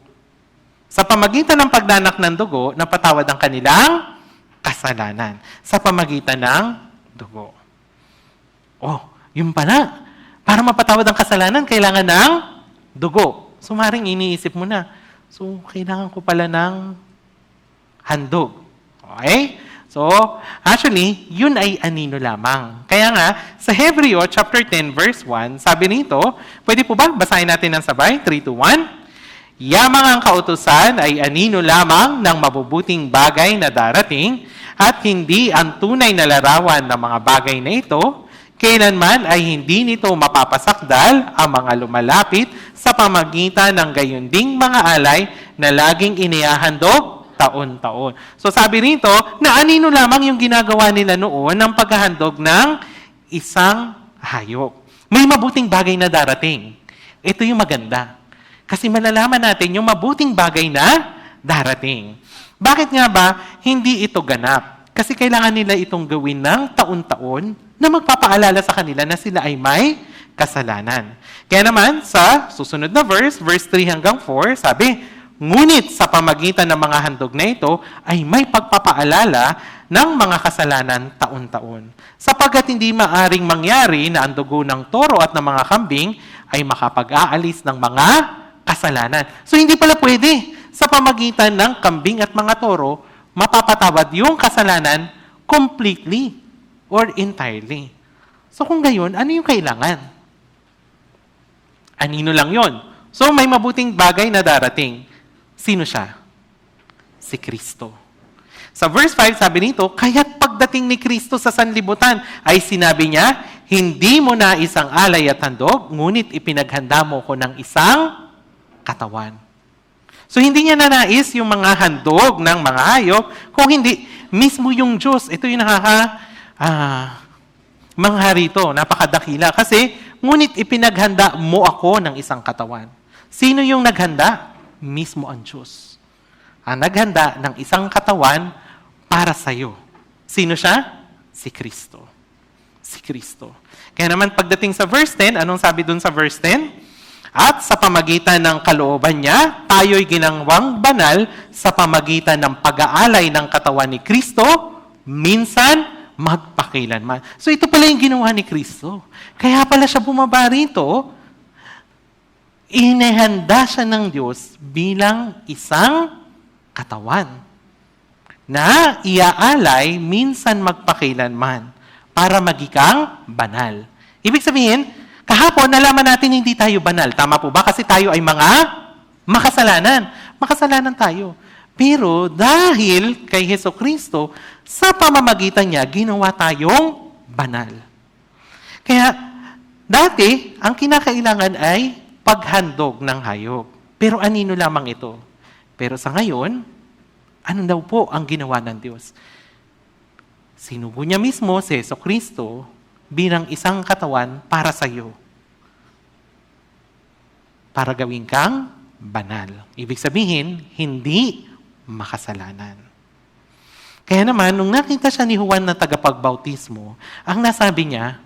A: Sa pamagitan ng pagdanak ng dugo, napatawad ang kanilang kasalanan. Sa pamagitan ng dugo. Oh, yun pala. Para mapatawad ang kasalanan, kailangan ng dugo. So, maring iniisip mo na, so, kailangan ko pala ng handog. Okay? So, actually, yun ay anino lamang. Kaya nga, sa Hebreo chapter 10 verse 1, sabi nito, pwede po ba basahin natin ng sabay? 3, 2, 1. Yamang ang kautusan ay anino lamang ng mabubuting bagay na darating at hindi ang tunay na larawan ng mga bagay na ito, kailanman ay hindi nito mapapasakdal ang mga lumalapit sa pamagitan ng gayunding mga alay na laging inihahandog taon-taon. So sabi rito, na anino lamang yung ginagawa nila noon ng paghahandog ng isang hayop. May mabuting bagay na darating. Ito yung maganda. Kasi malalaman natin yung mabuting bagay na darating. Bakit nga ba hindi ito ganap? Kasi kailangan nila itong gawin ng taon-taon na magpapaalala sa kanila na sila ay may kasalanan. Kaya naman, sa susunod na verse 3 hanggang 4, sabi, ngunit sa pamagitan ng mga handog na ito ay may pagpapaalala ng mga kasalanan taon-taon. Sapagkat hindi maaring mangyari na ang dugo ng toro at ng mga kambing ay makapag-aalis ng mga kasalanan. So hindi pala pwede sa pamagitan ng kambing at mga toro mapapatawad yung kasalanan completely or entirely. So kung gayon, ano yung kailangan? Anino lang yon. So may mabuting bagay na darating. Sino siya? Si Kristo. Sa verse 5, sabi nito, kaya't pagdating ni Kristo sa sanlibutan, ay sinabi niya, hindi mo na isang alay at handog, ngunit ipinaghanda mo ko ng isang katawan. So hindi niya nanais yung mga handog ng mga hayop, kung hindi, mismo yung Diyos. Ito yung mangharito, napakadakila. Kasi, ngunit ipinaghanda mo ako ng isang katawan. Sino yung naghanda? Mismo ang Diyos. Ang naghanda ng isang katawan para sa iyo. Sino siya? Si Kristo. Si Kristo. Kaya naman pagdating sa verse 10, anong sabi dun sa verse 10? At sa pamagitan ng kalooban niya, tayo'y ginawang banal sa pamagitan ng pag-aalay ng katawan ni Kristo, minsan magpakilanman. So ito pala yung ginawa ni Kristo. Kaya pala siya bumaba rito, inihanda siya ng Diyos bilang isang katawan na iaalay minsan magpakilanman para magikang banal. Ibig sabihin, kahapon nalaman natin hindi tayo banal. Tama po ba? Kasi tayo ay mga makasalanan. Makasalanan tayo. Pero dahil kay Hesukristo, sa pamamagitan niya, ginawa tayong banal. Kaya dati, ang kinakailangan ay paghandog ng hayop. Pero anino lamang ito? Pero sa ngayon, ano daw po ang ginawa ng Diyos? Sinugo niya mismo si Hesukristo bilang isang katawan para sa iyo. Para gawin kang banal. Ibig sabihin, hindi makasalanan. Kaya naman, nung nakita siya ni Juan na tagapagbautismo, ang nasabi niya,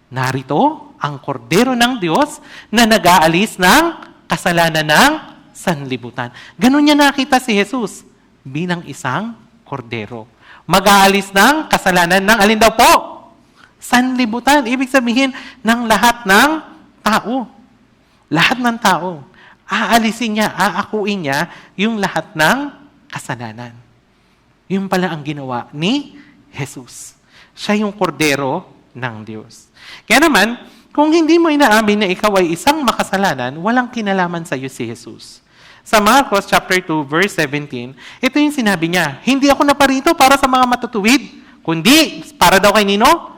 A: narito ang kordero ng Diyos na nag-aalis ng kasalanan ng sanlibutan. Ganun niya nakita si Jesus bilang isang kordero. Mag-aalis ng kasalanan ng alin daw po? Sanlibutan. Ibig sabihin ng lahat ng tao. Lahat ng tao. Aalisin niya, aakuin niya yung lahat ng kasalanan. Yun pala ang ginawa ni Jesus. Siya yung kordero ng Diyos. Kaya naman, kung hindi mo inaamin na ikaw ay isang makasalanan, walang kinalaman sa iyo si Jesus. Sa Marcos chapter 2, verse 17, ito yung sinabi niya, hindi ako naparito para sa mga matutuwid, kundi para daw kay nino?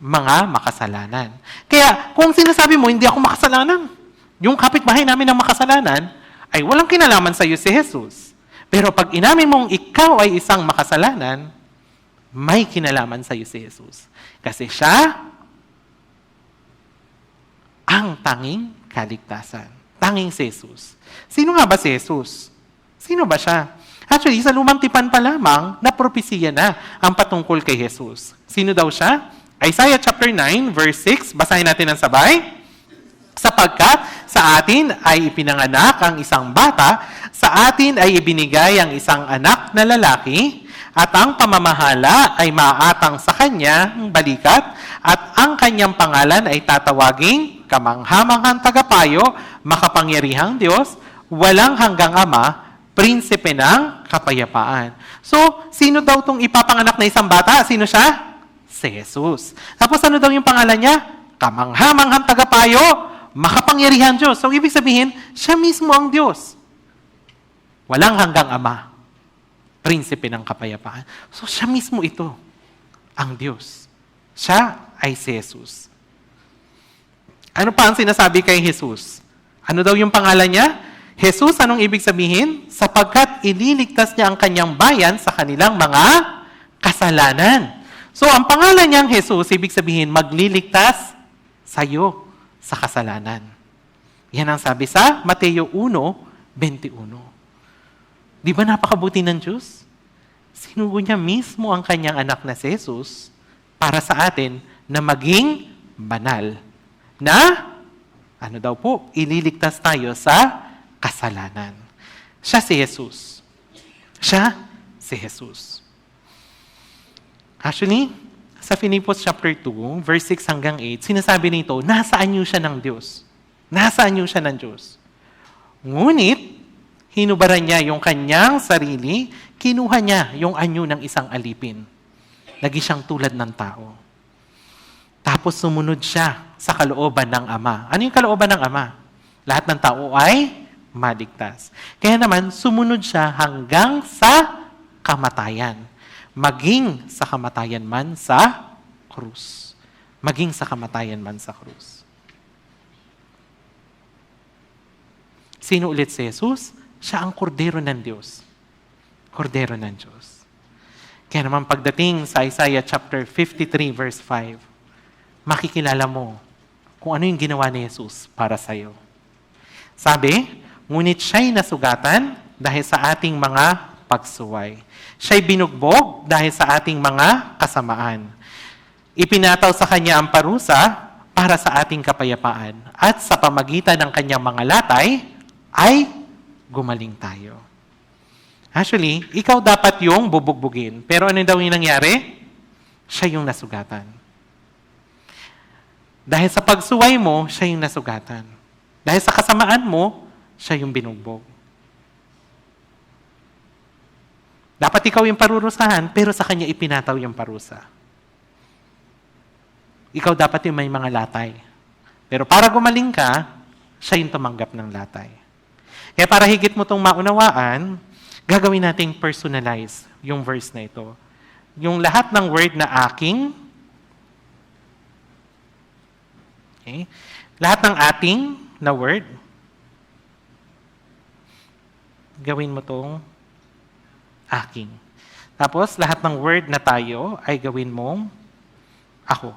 A: mga makasalanan. Kaya kung sinasabi mo, hindi ako makasalanan, yung kapitbahay namin ng makasalanan, ay walang kinalaman sa iyo si Jesus. Pero pag inamin mong ikaw ay isang makasalanan, may kinalaman sa iyo si Jesus. Kasi siya ang tanging kaligtasan. Tanging si Jesus. Sino nga ba si Jesus? Sino ba siya? Actually, sa lumang tipan pa lamang, napropesiya na ang patungkol kay Jesus. Sino daw siya? Isaiah chapter 9, verse 6. Basahin natin ang sabay. Sapagkat sa atin ay ipinanganak ang isang bata, sa atin ay ibinigay ang isang anak na lalaki, at ang pamamahala ay maaatang sa kanyang balikat, at ang kanyang pangalan ay tatawaging kamanghamanghang tagapayo, makapangyarihang Diyos, walang hanggang Ama, prinsipe ng kapayapaan. So, sino daw itong ipapanganak na isang bata? Sino siya? Si Jesus. Tapos ano daw yung pangalan niya? Kamanghamanghang tagapayo, makapangyarihan Diyos. So, ibig sabihin, siya mismo ang Diyos. Walang hanggang Ama, prinsipe ng kapayapaan. So, siya mismo ito, ang Diyos. Siya ay si Jesus. Ano pa ang sinasabi kay Jesus? Ano daw yung pangalan niya? Jesus, anong ibig sabihin? Sapagkat ililigtas niya ang kanyang bayan sa kanilang mga kasalanan. So, ang pangalan niyang Jesus, ibig sabihin, magliligtas sa iyo sa kasalanan. Yan ang sabi sa Mateo 1:21. Di ba napakabuti ng Diyos? Sinugo niya mismo ang kanyang anak na si Jesus para sa atin na maging banal. Na, ano daw po, ililigtas tayo sa kasalanan. Siya si Jesus. Siya si Jesus. Actually, sa Philippians chapter 2, verse 6 hanggang 8, sinasabi nito, nasaan niyo siya ng Diyos? Nasaan niyo siya ng Diyos? Ngunit, hinubaran niya yung kanyang sarili, kinuha niya yung anyo ng isang alipin. Naging siyang tulad ng tao. Tapos sumunod siya sa kalooban ng Ama. Ano yung kalooban ng Ama? Lahat ng tao ay maligtas. Kaya naman, sumunod siya hanggang sa kamatayan. Maging sa kamatayan man sa krus. Maging sa kamatayan man sa krus. Sino ulit si Jesus? Siya ang kordero ng Diyos. Kordero ng Diyos. Kaya naman pagdating sa Isaiah chapter 53 verse 5, makikilala mo kung ano yung ginawa ni Jesus para sa iyo. Sabi, ngunit siya'y nasugatan dahil sa ating mga pagsuway. Siya'y binugbog dahil sa ating mga kasamaan. Ipinataw sa kanya ang parusa para sa ating kapayapaan. At sa pamagitan ng kanyang mga latay, ay gumaling tayo. Actually, ikaw dapat yung bubugbugin. Pero ano daw yung nangyari? Siya yung nasugatan. Dahil sa pagsuway mo, siya yung nasugatan. Dahil sa kasamaan mo, siya yung binugbog. Dapat ikaw yung parurusahan, pero sa kanya ipinataw yung parusa. Ikaw dapat yung may mga latay. Pero para gumaling ka, siya yung tumanggap ng latay. Kaya para higit mo itong maunawaan, gagawin nating personalize yung verse na ito. Yung lahat ng word na aking, okay? Lahat ng ating na word, gawin mo itong aking. Tapos, lahat ng word na tayo ay gawin mong ako.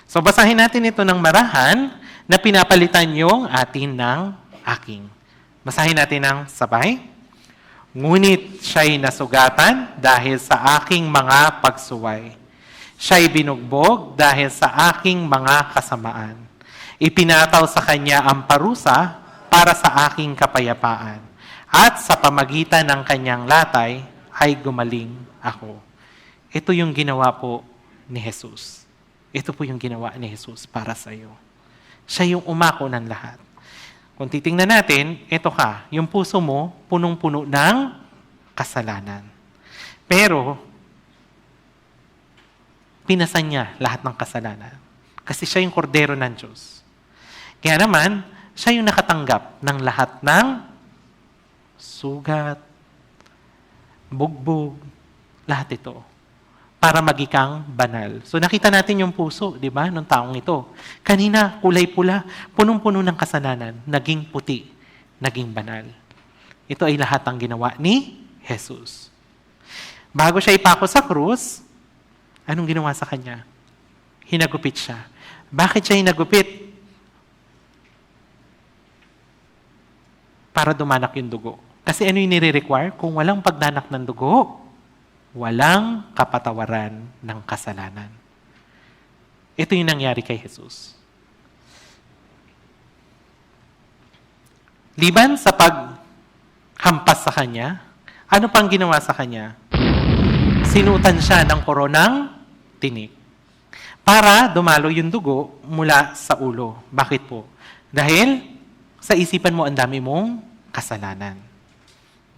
A: So, basahin natin ito ng marahan na pinapalitan yung atin ng aking. Basahin natin ng sabay. Ngunit siya'y nasugatan dahil sa aking mga pagsuway. Siya'y binugbog dahil sa aking mga kasamaan. Ipinataw sa kanya ang parusa para sa aking kapayapaan. At sa pamagitan ng kanyang latay, ay gumaling ako. Ito yung ginawa po ni Jesus. Ito po yung ginawa ni Jesus para sa iyo. Siya yung umako ng lahat. Kung titingnan natin, ito ka, yung puso mo, punong-puno ng kasalanan. Pero, pinasan niya lahat ng kasalanan. Kasi siya yung kordero ng Diyos. Kaya naman, siya yung nakatanggap ng lahat ng sugat, bugbog, lahat ito. para magikang banal. So nakita natin yung puso, di ba, ng taong ito. Kanina, kulay pula, punong-puno ng kasalanan, naging puti, naging banal. Ito ay lahat ang ginawa ni Jesus. Bago siya ipako sa krus, anong ginawa sa kanya? Hinagupit siya. Bakit siya hinagupit? Para dumanak yung dugo. Kasi ano yung nire-require? Kung walang pagdanak ng dugo, walang kapatawaran ng kasalanan. Ito yung nangyari kay Jesus. Liban sa paghampas sa kanya, ano pang ginawa sa kanya? Sinutan siya ng koronang tinik para dumalo yung dugo mula sa ulo. Bakit po? Dahil sa isipan mo ang dami mong kasalanan.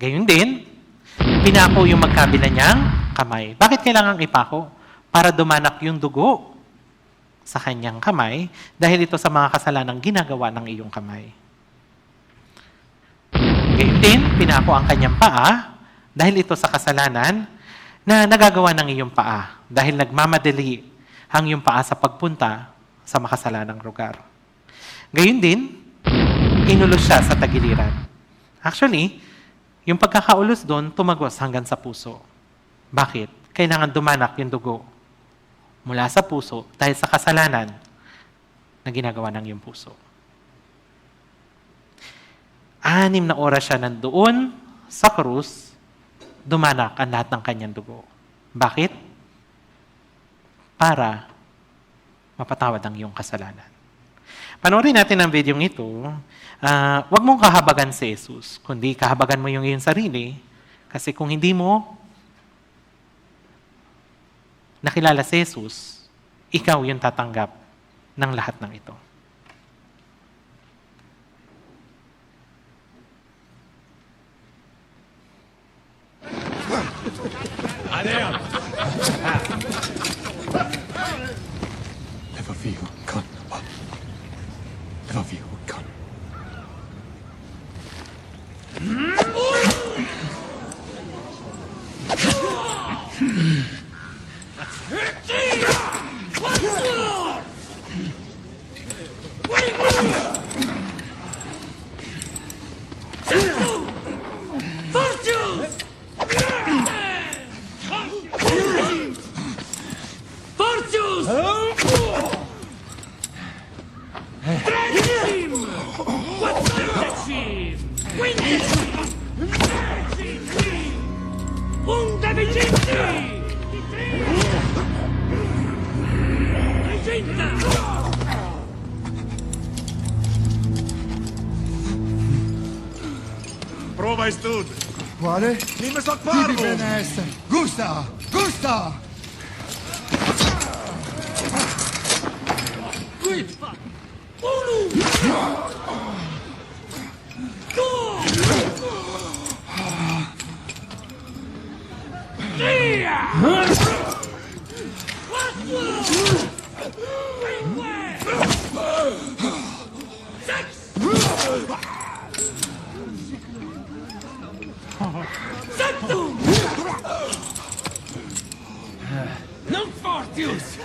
A: Gayun din, pinako yung magkabila niyang kamay. Bakit kailangang ipako? Para dumanak yung dugo sa kanyang kamay dahil ito sa mga kasalanang ginagawa ng iyong kamay. Gayun din, pinako ang kanyang paa dahil ito sa kasalanan na nagagawa ng iyong paa dahil nagmamadali ang iyong paa sa pagpunta sa makasalanang lugar. Gayun din, inulos siya sa tagiliran. Actually, yung pagkakaulos doon, tumagos hanggang sa puso. Bakit? Kailangan dumanak yung dugo mula sa puso dahil sa kasalanan na ginagawa ng iyong puso. 6 na oras siya nandoon sa krus, dumanak ang lahat ng kanyang dugo. Bakit? Para mapatawad ang iyong kasalanan. Panoorin natin ang video ito. Huwag mong kahabagan si Jesus, kundi kahabagan mo yung iyong sarili. Kasi kung hindi mo nakilala si Jesus, ikaw yung tatanggap ng lahat ng ito.
C: Never feel con. Never feel con.
D: Prova stud.
E: Quale?
D: Nimmer sak
E: Tipi
D: parvo.
E: beneste! Gusta! Gusta!
F: Non fortius!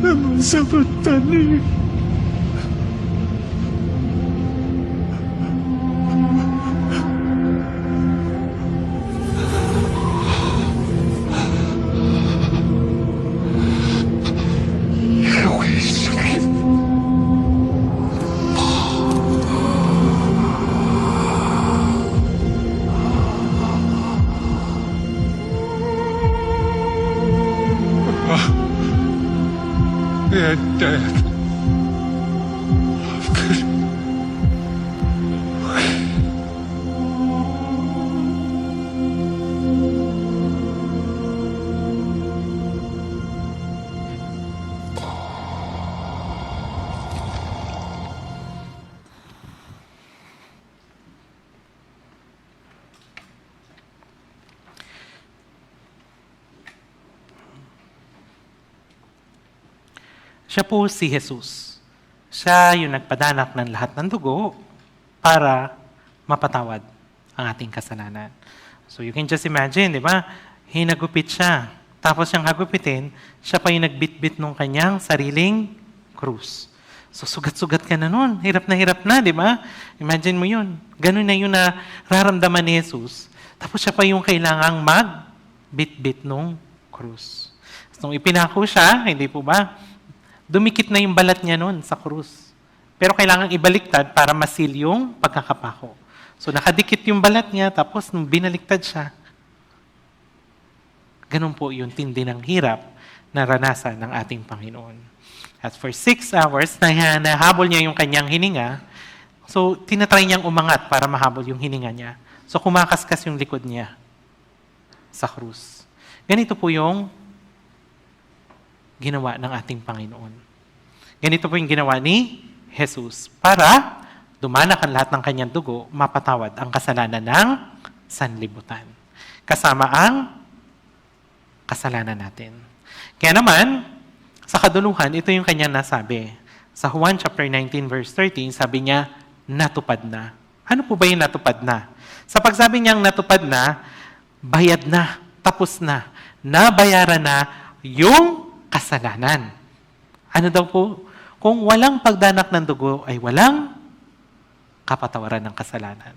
C: naman sa batani. They're dead.
A: Siya po si Jesus. Siya yung nagpadanak ng lahat ng dugo para mapatawad ang ating kasalanan. So you can just imagine, di ba? Hinagupit siya. Tapos siyang hagupitin, siya pa yung nagbitbit ng kanyang sariling krus. So sugat-sugat ka na nun. Hirap na, di ba? Imagine mo yun. Ganun na yun na raramdaman ni Jesus. Tapos siya pa yung kailangang magbitbit ng krus. So nung ipinako siya, hindi po ba? Dumikit na yung balat niya noon sa krus. Pero kailangan ibaliktad para masil yung pagkakapako. So nakadikit yung balat niya, tapos nung binaliktad siya, ganun po yung tindi ng hirap na ranasan ng ating Panginoon. At for 6 hours, nahabol niya yung kanyang hininga, so tinatry niyang umangat para mahabol yung hininga niya. So kumakaskas yung likod niya sa krus. Ganito po yung ginawa ng ating Panginoon. Ganito po yung ginawa ni Jesus para dumanak ang lahat ng kanyang dugo, mapatawad ang kasalanan ng sanlibutan. Kasama ang kasalanan natin. Kaya naman, sa kaduluhan, ito yung kanyang nasabi. Sa Juan chapter 19 verse 13, sabi niya, natupad na. Ano po ba yung natupad na? Sa pagsabi niyang natupad na, bayad na, tapos na, nabayaran na yung kasalanan. Ano daw po? Kung walang pagdanak ng dugo, ay walang kapatawaran ng kasalanan.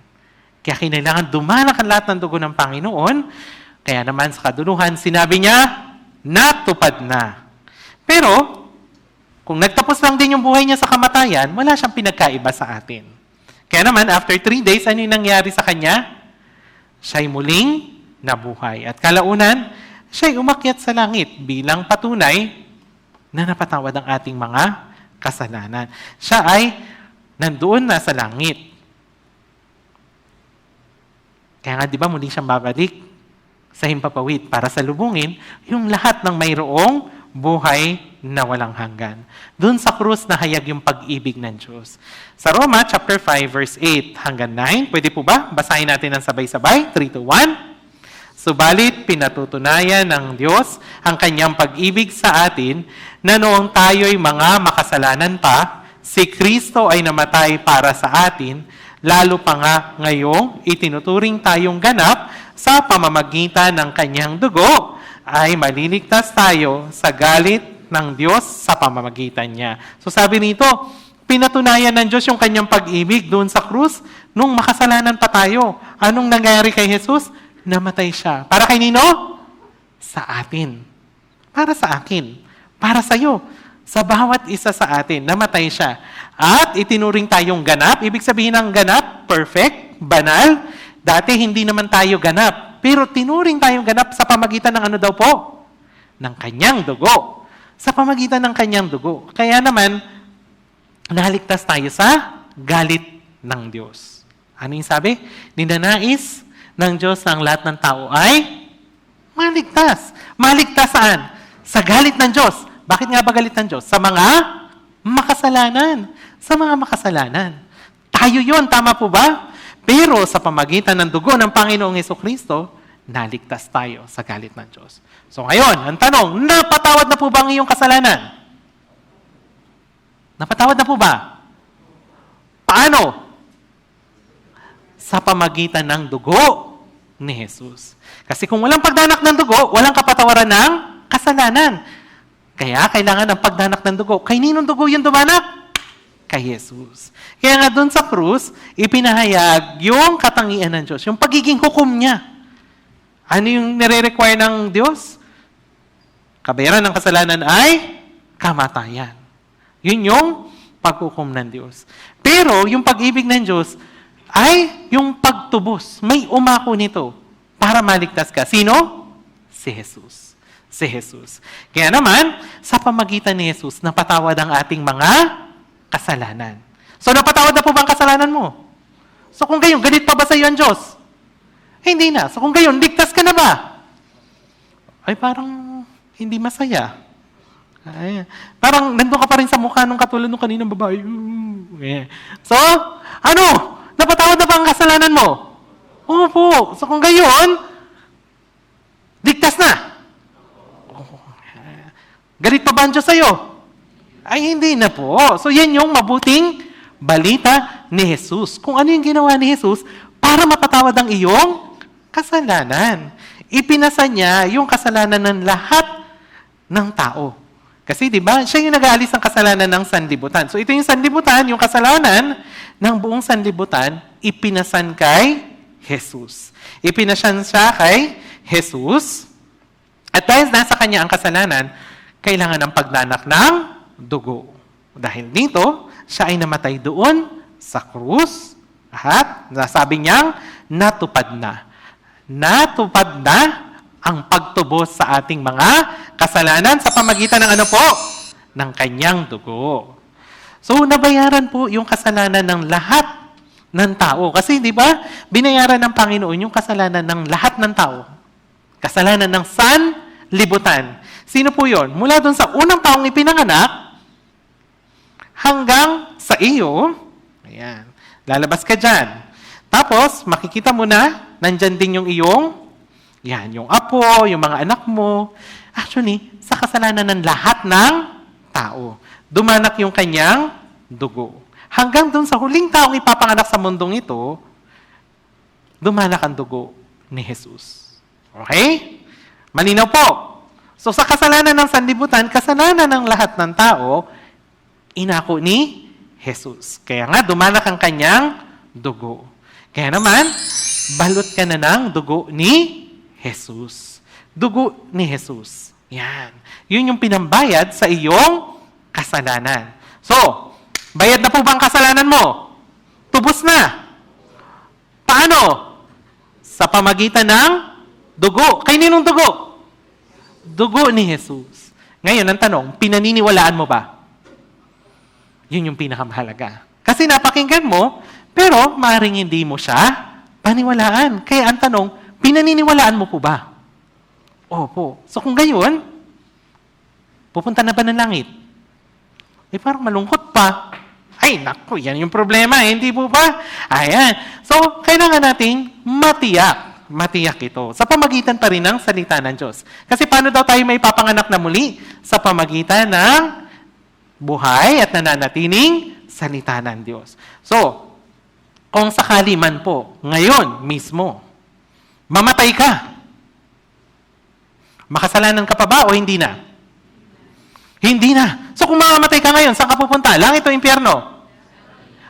A: Kaya kinailangan dumanak ang lahat ng dugo ng Panginoon. Kaya naman sa kaduluhan, sinabi niya, natupad na. Pero, kung nagtapos lang din yung buhay niya sa kamatayan, wala siyang pinagkaiba sa atin. Kaya naman, after 3 days, ano yung nangyari sa kanya? Siya'y muling nabuhay. At kalaunan, siya'y umakyat sa langit bilang patunay na napatawad ang ating mga kasalanan. Siya ay nandoon na sa langit. Kaya nga, di ba, muli siyang babalik sa himpapawid para salubungin yung lahat ng mayroong buhay na walang hanggan. Doon sa krus nahayag yung pag-ibig ng Diyos. Sa Roma chapter 5 verse 8 hanggang 9, pwede po ba? Basahin natin ng sabay-sabay. 3, 2, 1. Subalit, pinatutunayan ng Diyos ang kanyang pag-ibig sa atin na noong tayo'y mga makasalanan pa, si Kristo ay namatay para sa atin, lalo pa nga ngayong itinuturing tayong ganap sa pamamagitan ng kanyang dugo, ay maliligtas tayo sa galit ng Diyos sa pamamagitan niya. So sabi nito, pinatunayan ng Diyos yung kanyang pag-ibig doon sa krus nung makasalanan pa tayo. Anong nangyari kay Jesus? Namatay siya. Para kay nino? Sa atin. Para sa akin. Para sa iyo. Sa bawat isa sa atin, namatay siya. At itinuring tayong ganap. Ibig sabihin ng ganap, perfect, banal. Dati hindi naman tayo ganap. Pero tinuring tayong ganap sa pamagitan ng ano daw po? Ng kanyang dugo. Sa pamagitan ng kanyang dugo. Kaya naman, naligtas tayo sa galit ng Diyos. Ano yung sabi? Ninanais ng Diyos na ang lahat ng tao ay maligtas. Maligtas saan? Sa galit ng Diyos. Bakit nga ba galit ng Diyos? Sa mga makasalanan. Sa mga makasalanan. Tayo yon, tama po ba? Pero sa pamagitan ng dugo ng Panginoong Jesucristo, naligtas tayo sa galit ng Diyos. So ngayon, ang tanong, napatawad na po ba ang iyong kasalanan? Napatawad na po ba? Paano? Sa pamagitan ng dugo ni Jesus. Kasi kung walang pagdanak ng dugo, walang kapatawaran ng kasalanan. Kaya kailangan ng pagdanak ng dugo. Kay ninong dugo yung dumanak? Kay Jesus. Kaya nga doon sa krus, ipinahayag yung katangian ng Diyos, yung pagiging hukom niya. Ano yung nire-require ng Diyos? Kabayaran ng kasalanan ay kamatayan. Yun yung paghukom ng Diyos. Pero yung pag-ibig ng Diyos ay yung pagtubos. May umako nito para maligtas ka. Sino? Si Jesus. Si Jesus. Kaya naman, sa pamagitan ni Jesus, napatawad ang ating mga kasalanan. So, napatawad na po ba ang kasalanan mo? So, kung gayon, galit pa ba sa iyo ang Diyos? Hindi na. So, kung gayon, ligtas ka na ba? Ay, parang hindi masaya. Ay, parang nandun ka pa rin sa mukha nung katulad nung kaninang babae. So, ano? Napatawad na ba ang kasalanan mo? Opo. So, kung gayon, ligtas na. Galit pa ba ang Diyos sa'yo? Ay, hindi na po. So, yan yung mabuting balita ni Jesus. Kung ano yung ginawa ni Jesus para mapatawad ang iyong kasalanan. Ipinasa niya yung kasalanan ng lahat ng tao. Kasi, di ba, siya yung nag-aalis ng kasalanan ng sanlibutan. So, ito yung sanlibutan, yung kasalanan ng buong sanlibutan, ipinasan kay Jesus. Ipinasan siya kay Jesus. At dahil nasa kanya ang kasalanan, kailangan ng pagdanak ng dugo. Dahil dito, siya ay namatay doon sa krus at nasabi niyang natupad na. Natupad na ang pagtubos sa ating mga kasalanan sa pamagitan ng ano po? Ng kanyang dugo. So, nabayaran po yung kasalanan ng lahat ng tao. Kasi, di ba, binayaran ng Panginoon yung kasalanan ng lahat ng tao. Kasalanan ng sanlibutan. Sino po yon? Mula doon sa unang taong ipinanganak hanggang sa iyo. Ayan. Lalabas ka dyan. Tapos, makikita mo na, nandyan din yung iyong, yan, yung apo, yung mga anak mo. Actually, sa kasalanan ng lahat ng tao. Dumanak yung kanyang dugo. Hanggang doon sa huling taong ipapanganak sa mundong ito, dumanak ang dugo ni Jesus. Okay? Malinaw po. So sa kasalanan ng sanlibutan, kasalanan ng lahat ng tao, inako ni Jesus. Kaya nga, dumanak ang kanyang dugo. Kaya naman, balot ka na ng dugo ni Jesus. Dugo ni Jesus. Yan. Yun yung pinambayad sa iyong kasalanan. So, bayad na po ba ang kasalanan mo? Tubos na. Paano? Sa pamagitan ng dugo. Kay ninong dugo? Dugo ni Jesus. Ngayon, ang tanong, pinaniniwalaan mo ba? Yun yung pinakamahalaga. Kasi napakinggan mo, pero maaaring hindi mo siya paniwalaan. Kaya ang tanong, pinaniniwalaan mo po ba? Opo. So kung gayon, pupunta na ba ng langit? Eh parang malungkot pa. Ay, naku, yan yung problema. Hindi po ba? Ayan. So, kailangan nating matiyak ito. Sa pamagitan pa rin ng salita ng Diyos. Kasi paano daw tayo may papanganak na muli? Sa pamagitan ng buhay at nananatiling salita ng Diyos. So, kung sakali man po, ngayon mismo, mamatay ka. Makasalanan ka pa ba o hindi na? Hindi na. So kung mamamatay ka ngayon, saan ka pupunta? Langit o impyerno?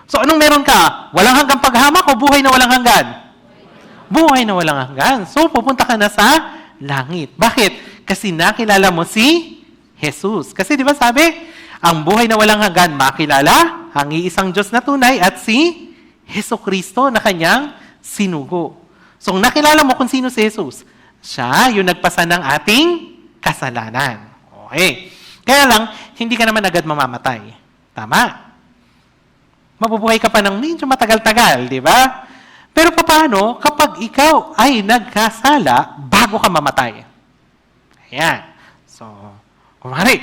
A: So anong meron ka? Walang hanggang paghamak o buhay na walang hanggan? Buhay na walang hanggan. So pupunta ka na sa langit. Bakit? Kasi nakilala mo si Jesus. Kasi di ba sabi, ang buhay na walang hanggan makilala ang iisang Diyos na tunay at si Jesucristo na kanyang sinugo. So kung nakilala mo kung sino si Jesus, siya yung nagpasa ng ating kasalanan. Okay. Kaya lang, hindi ka naman agad mamamatay. Tama. Mabubuhay ka pa ng medyo matagal-tagal, di ba? Pero paano kapag ikaw ay nagkasala bago ka mamatay? Ayan. So, kumari.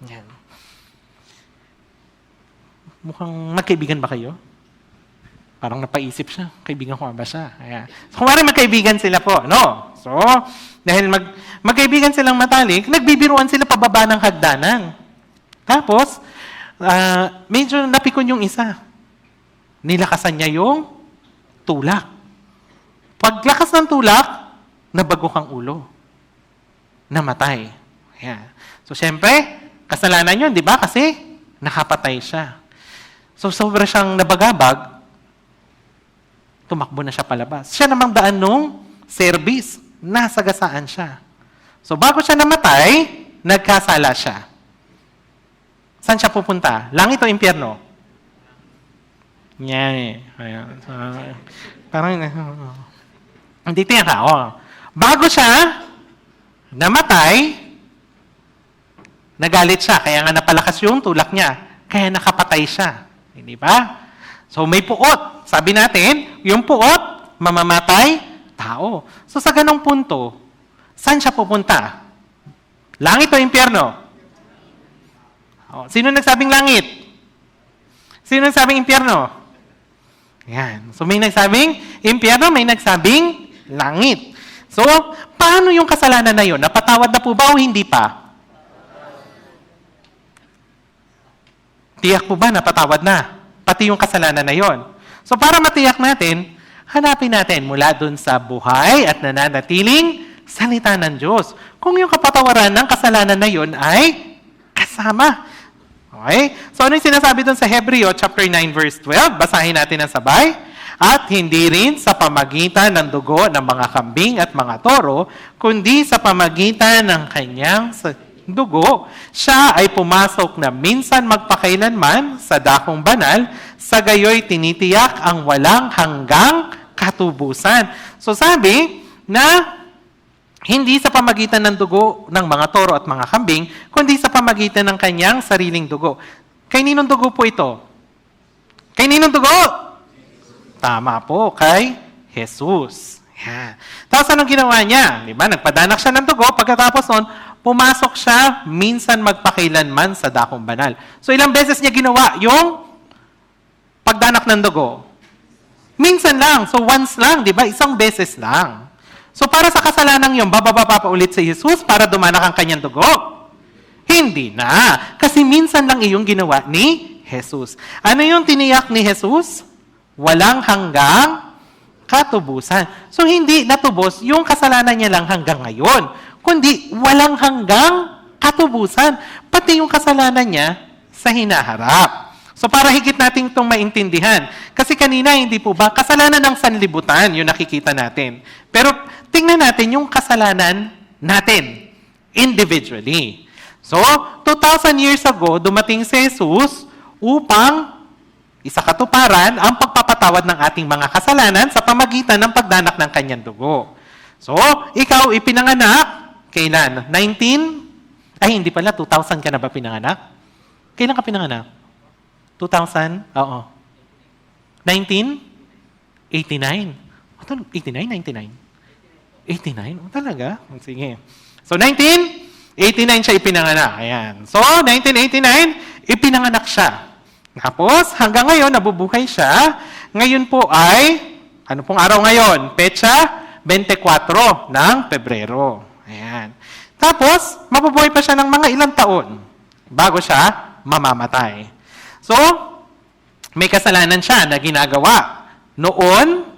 A: Ayan. Mukhang magkaibigan ba kayo? Parang napaisip siya. Kaibigan ko ba siya? Ayan. So, kumari magkaibigan sila po. No? So, dahil magkaibigan silang matalik, nagbibiruan sila pababa ng hagdanan. Tapos, medyo napikon yung isa. Nilakasan niya yung tulak. Paglakas ng tulak, nabagok ang ulo. Namatay. Ayan. So, syempre, kasalanan yun, di ba? Kasi nakapatay siya. So, sobra siyang nabagabag, tumakbo na siya palabas. Siya namang daan nung service, nasagasaan siya. So, bago siya namatay, nagkasala siya. Saan siya pupunta? Langit o impyerno? Yan eh. Ayan. Parang, hindi tiyan ka. Oh. Bago siya namatay, nagalit siya. Kaya nga napalakas yung tulak niya. Kaya nakapatay siya. Hindi ba? So may puot. Sabi natin, yung puot, mamamatay, tao. So sa ganong punto, saan siya pupunta? Langit o impyerno? Oh, sino nagsabing langit? Sino nagsabing impyerno? Yan. So may nagsabing impyerno, may nagsabing langit. So, paano yung kasalanan na yun? Napatawad na po ba o hindi pa? Tiyak po ba napatawad na? Pati yung kasalanan na yon. So, para matiyak natin, hanapin natin mula dun sa buhay at nananatiling salita ng Diyos. Kung yung kapatawaran ng kasalanan na yon ay kasama. Okay? So, ano yung sinasabi dun sa Hebreo chapter 9 verse 12? Basahin natin ang sabay. At hindi rin sa pamagitan ng dugo ng mga kambing at mga toro, kundi sa pamagitan ng kanyang dugo, siya ay pumasok na minsan magpakailanman sa dakong banal, sa gayoy tinitiyak ang walang hanggang katubusan. So sabi na hindi sa pamagitan ng dugo ng mga toro at mga kambing, kundi sa pamagitan ng kanyang sariling dugo. Kay ninong dugo po ito? Kay ninong dugo? Tama po, kay Jesus. Yan. Tapos anong ginawa niya? Diba? Nagpadanak siya ng dugo, pagkatapos nun, pumasok siya minsan magpakailanman sa dakong banal. So ilang beses niya ginawa yung pagdanak ng dugo? Minsan lang. So once lang, di ba? Isang beses lang. So para sa kasalanan yun, bababa pa ulit si Jesus para dumanak ang kanyang dugo? Hindi na. Kasi minsan lang iyong ginawa ni Jesus. Ano yung tiniyak ni Jesus? Walang hanggang katubusan. So hindi natubos yung kasalanan niya lang hanggang ngayon, kundi walang hanggang katubusan. Pati yung kasalanan niya sa hinaharap. So para higit natin itong maintindihan. Kasi kanina, hindi po ba, kasalanan ng sanlibutan, yung nakikita natin. Pero tingnan natin yung kasalanan natin, individually. So, 2,000 years ago, dumating si Jesus upang isa katuparan ang pagpapatawad ng ating mga kasalanan sa pamagitan ng pagdanak ng kanyang dugo. So, ikaw ipinanganak, kailan? 19? Ay, hindi pala, 2,000 ka na ba pinanganak? Kailan ka pinanganak? 2,000? Oo. 1989? 89? 99? 89? Talaga? Sige. So, 1989 siya ipinanganak. Ayan. So, 1989, ipinanganak siya. Tapos, hanggang ngayon, nabubuhay siya. Ngayon po ay, ano pong araw ngayon? Petsa 24 ng Pebrero. Ayan. Tapos, mabubuhay pa siya ng mga ilang taon bago siya mamamatay. So, may kasalanan siya na ginagawa noon,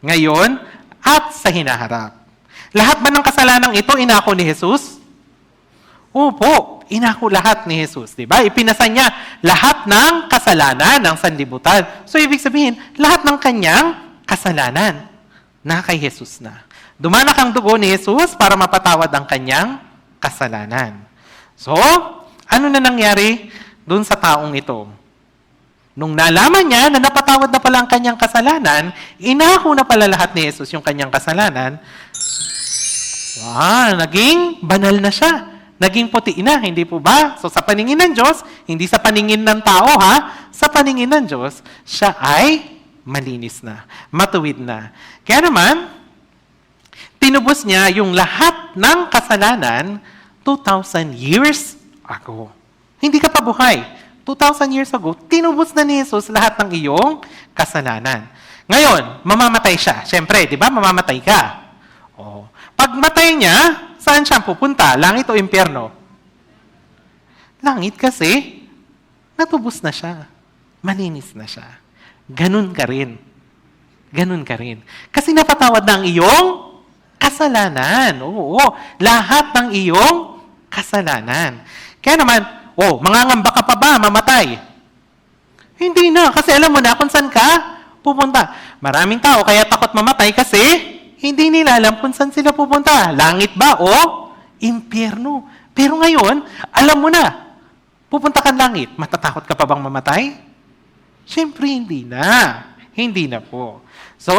A: ngayon, at sa hinaharap. Lahat ba ng kasalanang ito inako ni Jesus? Opo, inako lahat ni Jesus, di ba? Ipinasa niya lahat ng kasalanan ng sanlibutan. So, ibig sabihin, lahat ng kanyang kasalanan na kay Jesus na. Dumanak ang dugo ni Jesus para mapatawad ang kanyang kasalanan. So, ano na nangyari dun sa taong ito? Nung nalaman niya na napatawad na pala ang kanyang kasalanan, inako na pala lahat ni Jesus yung kanyang kasalanan, naging banal na siya. Naging puti na, hindi po ba? So sa paningin ng Diyos, hindi sa paningin ng tao ha, sa paningin ng Diyos, siya ay malinis na, matuwid na. Kaya naman, tinubos niya yung lahat ng kasalanan 2,000 years ago. Hindi ka pa buhay. 2,000 years ago, tinubos na ni Jesus lahat ng iyong kasalanan. Ngayon, mamamatay siya. Siyempre, di ba? Mamamatay ka. Oh. Pag matay niya, saan siya pupunta? Langit o impyerno? Langit kasi, natubos na siya. Malinis na siya. Ganun ka rin. Ganun ka rin. Kasi napatawad na ang iyong kasalanan. Oo. Lahat ng iyong kasalanan. Kaya naman, mangangamba ka pa ba mamatay? Hindi na, kasi alam mo na kung saan ka pupunta. Maraming tao kaya takot mamatay kasi hindi nila alam kung saan sila pupunta. Langit ba o impyerno? Pero ngayon, alam mo na, pupunta kang langit. Matatakot ka pa bang mamatay? Siyempre, hindi na. Hindi na po. So,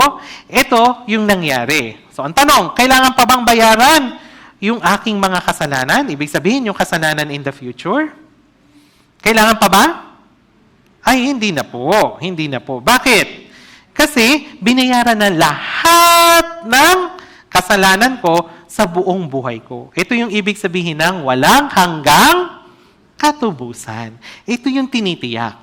A: ito yung nangyari. So, ang tanong, kailangan pa bang bayaran yung aking mga kasalanan? Ibig sabihin, yung kasalanan in the future? Kailangan pa ba? Ay, hindi na po. Hindi na po. Bakit? Kasi, binayaran na lahat ng kasalanan ko sa buong buhay ko. Ito yung ibig sabihin ng walang hanggang katubusan. Ito yung tinitiyak.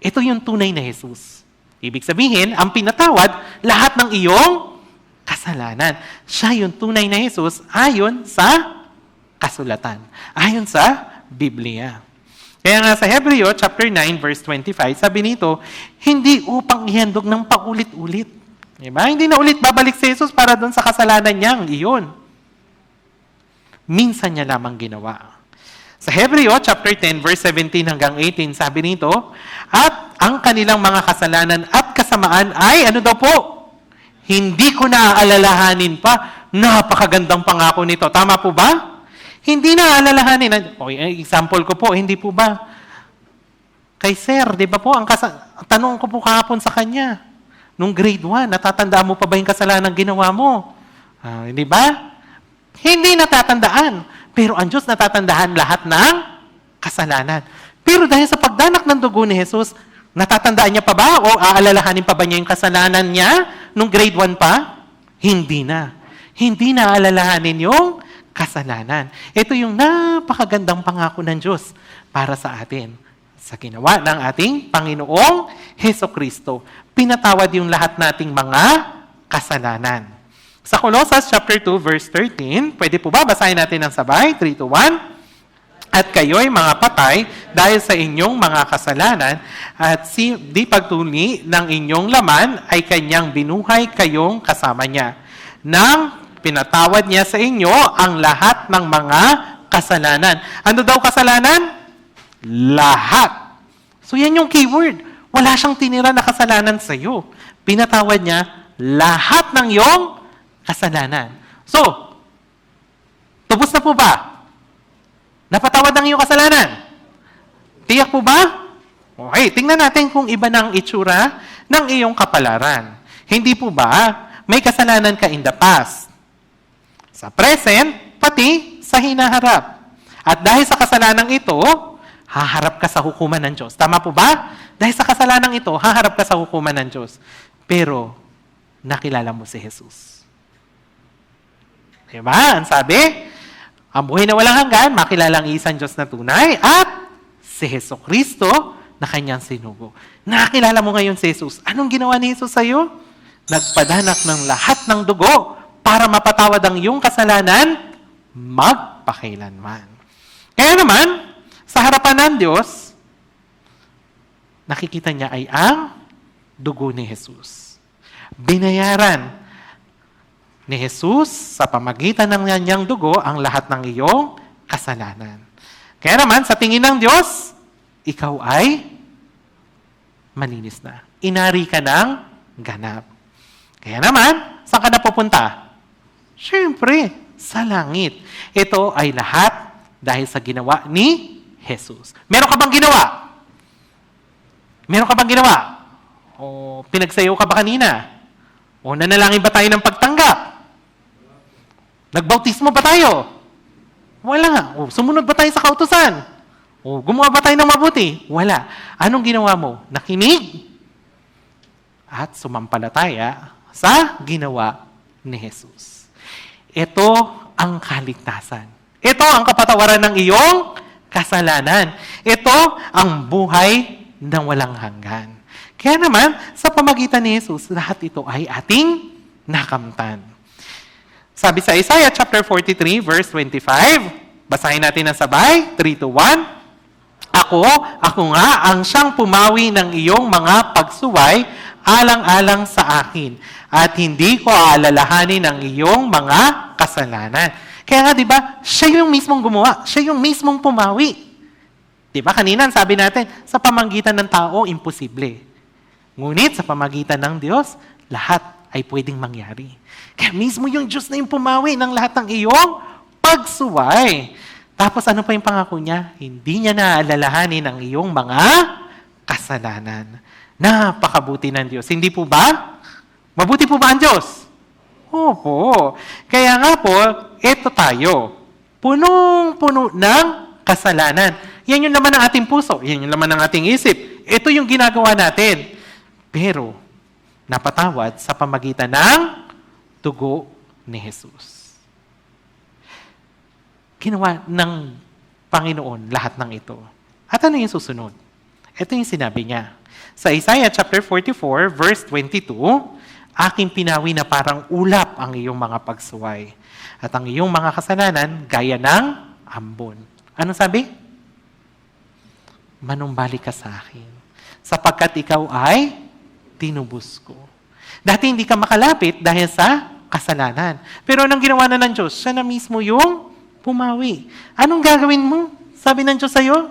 A: Ito yung tunay na Jesus. Ibig sabihin, ang pinatawad, lahat ng iyong kasalanan. Siya yung tunay na Jesus ayon sa kasulatan. Ayon sa Biblia. Kaya nga sa Hebreo chapter 9 verse 25, sabi nito, hindi upang ihandog ng paulit-ulit. Diba? Hindi na ulit babalik si Jesus para doon sa kasalanan niyang iyon. Minsan niya lamang ginawa. Sa Hebreo chapter 10 verse 17 hanggang 18, sabi nito, at ang kanilang mga kasalanan at kasamaan ay, ano daw po? Hindi ko na aalalahanin pa. Napakagandang pangako nito. Tama po ba? Hindi na aalalahanin. Example ko po, hindi po ba? Kay Sir, di ba po, tanong ko po kahapon sa kanya, nung grade 1, natatandaan mo pa ba yung kasalanan ginawa mo? Di ba? Hindi natatandaan. Pero ang Diyos natatandaan lahat ng kasalanan. Pero dahil sa pagdanak ng dugo ni Jesus, natatandaan niya pa ba o aalalahanin pa ba niya yung kasalanan niya nung grade 1 pa? Hindi na. Hindi na aalalahanin yung kasalanan. Ito yung napakagandang pangako ng Diyos para sa atin. Sa ginawa ng ating Panginoong Hesukristo, pinatawad yung lahat nating mga kasalanan. Sa Colossus chapter 2 verse 13, pwede po ba basahin natin ng sabay? 3-1. At kayo'y mga patay dahil sa inyong mga kasalanan at di pagtuli ng inyong laman ay kanyang binuhay kayong kasama niya. Nang pinatawad niya sa inyo ang lahat ng mga kasalanan. Ano daw kasalanan? Lahat. So yan yung keyword. Wala siyang tinira na kasalanan sa iyo. Pinatawad niya lahat ng iyong kasalanan. So, tubos na po ba? Napatawad ang iyong kasalanan? Tiyak po ba? Okay, tingnan natin kung iba ng itsura ng iyong kapalaran. Hindi po ba may kasalanan ka in the past? Sa present, pati sa hinaharap. At dahil sa kasalanang ito, haharap ka sa hukuman ng Diyos. Tama po ba? Dahil sa kasalanang ito, haharap ka sa hukuman ng Diyos. Pero, nakilala mo si Jesus. Diba? Ang sabi, ang buhay na walang hanggan, makilala ang isang Diyos na tunay, at si Hesukristo na kanyang sinugo. Nakilala mo ngayon si Jesus. Anong ginawa ni Jesus sa iyo? Nagpadanak ng lahat ng dugo para mapatawad ang iyong kasalanan magpakailanman. Kaya naman, sa harapan ng Diyos, nakikita niya ay ang dugo ni Jesus. Binayaran ni Jesus sa pamagitan ng kanyang dugo ang lahat ng iyong kasalanan. Kaya naman, sa tingin ng Diyos, ikaw ay malinis na. Inari ka ng ganap. Kaya naman, saan ka na pupunta? Siyempre, sa langit. Ito ay lahat dahil sa ginawa ni Jesus. Meron ka bang ginawa? Meron ka bang ginawa? O pinagsayaw ka ba kanina? O nanalangin ba tayo ng pagtanggap? Nagbautismo ba tayo? Wala. O sumunod ba tayo sa kautusan? O gumawa ba tayo ng mabuti? Wala. Anong ginawa mo? Nakinig at sumampalataya sa ginawa ni Jesus. Ito ang kaligtasan. Ito ang kapatawaran ng iyong kasalanan. Ito ang buhay na walang hanggan. Kaya naman, sa pamagitan ni Jesus, lahat ito ay ating nakamtan. Sabi sa Isaiah chapter 43, verse 25, basahin natin ng sabay, 3-1, Ako nga ang siyang pumawi ng iyong mga pagsuway alang-alang sa akin, at hindi ko aalalahanin ang iyong mga kasalanan. Kaya nga, di ba, siya yung mismong gumawa. Siya yung mismong pumawi. Di ba, kanina sabi natin, sa pamamagitan ng tao, imposible. Ngunit sa pamamagitan ng Diyos, lahat ay pwedeng mangyari. Kaya mismo yung Diyos na yung pumawi ng lahat ng iyong pagsuway. Tapos ano pa yung pangako niya? Hindi niya naaalalahanin ang iyong mga kasalanan. Napakabuti ng Diyos. Hindi po ba? Mabuti po ba ang Diyos? Opo. Kaya nga po, eto tayo. Punong-puno ng kasalanan. Yan yung laman ng ating puso. Yan yung laman ng ating isip. Ito yung ginagawa natin. Pero, napatawad sa pamagitan ng dugo ni Jesus. Ginawa ng Panginoon lahat ng ito. At ano yung susunod? Ito yung sinabi niya. Sa Isaiah chapter 44, verse 22, aking pinawi na parang ulap ang iyong mga pagsuway. At ang iyong mga kasalanan, gaya ng ambon. Ano sabi? Manumbalik ka sa akin. Sapagkat ikaw ay tinubos ko. Dati hindi ka makalapit dahil sa kasalanan. Pero anong ginawa na ng Diyos? Siya na mismo yung pumawi. Anong gagawin mo? Sabi ng Diyos sa'yo,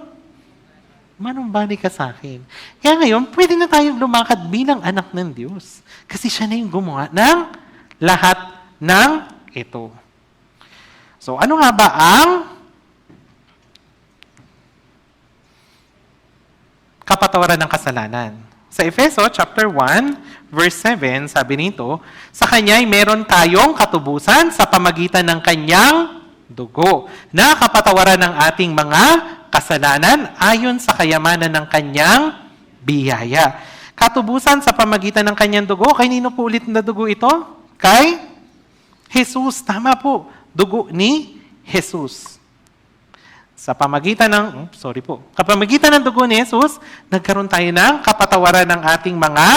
A: manumbalik ka sa akin. Kaya ngayon, pwede na tayong lumakad bilang anak ng Diyos. Kasi siya na yung gumawa ng lahat ng ito. So, ano nga ba ang kapatawaran ng kasalanan? Sa Efeso chapter 1, verse 7, sabi nito, sa Kanya'y meron tayong katubusan sa pamagitan ng Kanyang dugo, na kapatawaran ng ating mga kasalanan ayon sa kayamanan ng Kanyang biyaya. Katubusan sa pamagitan ng Kanyang dugo. Kay nino po ulit na dugo ito? Kay Jesus. Tama po. Dugo ni Jesus. Sa pamagitan ng, kapamagitan ng dugo ni Jesus, nagkaroon tayo ng kapatawaran ng ating mga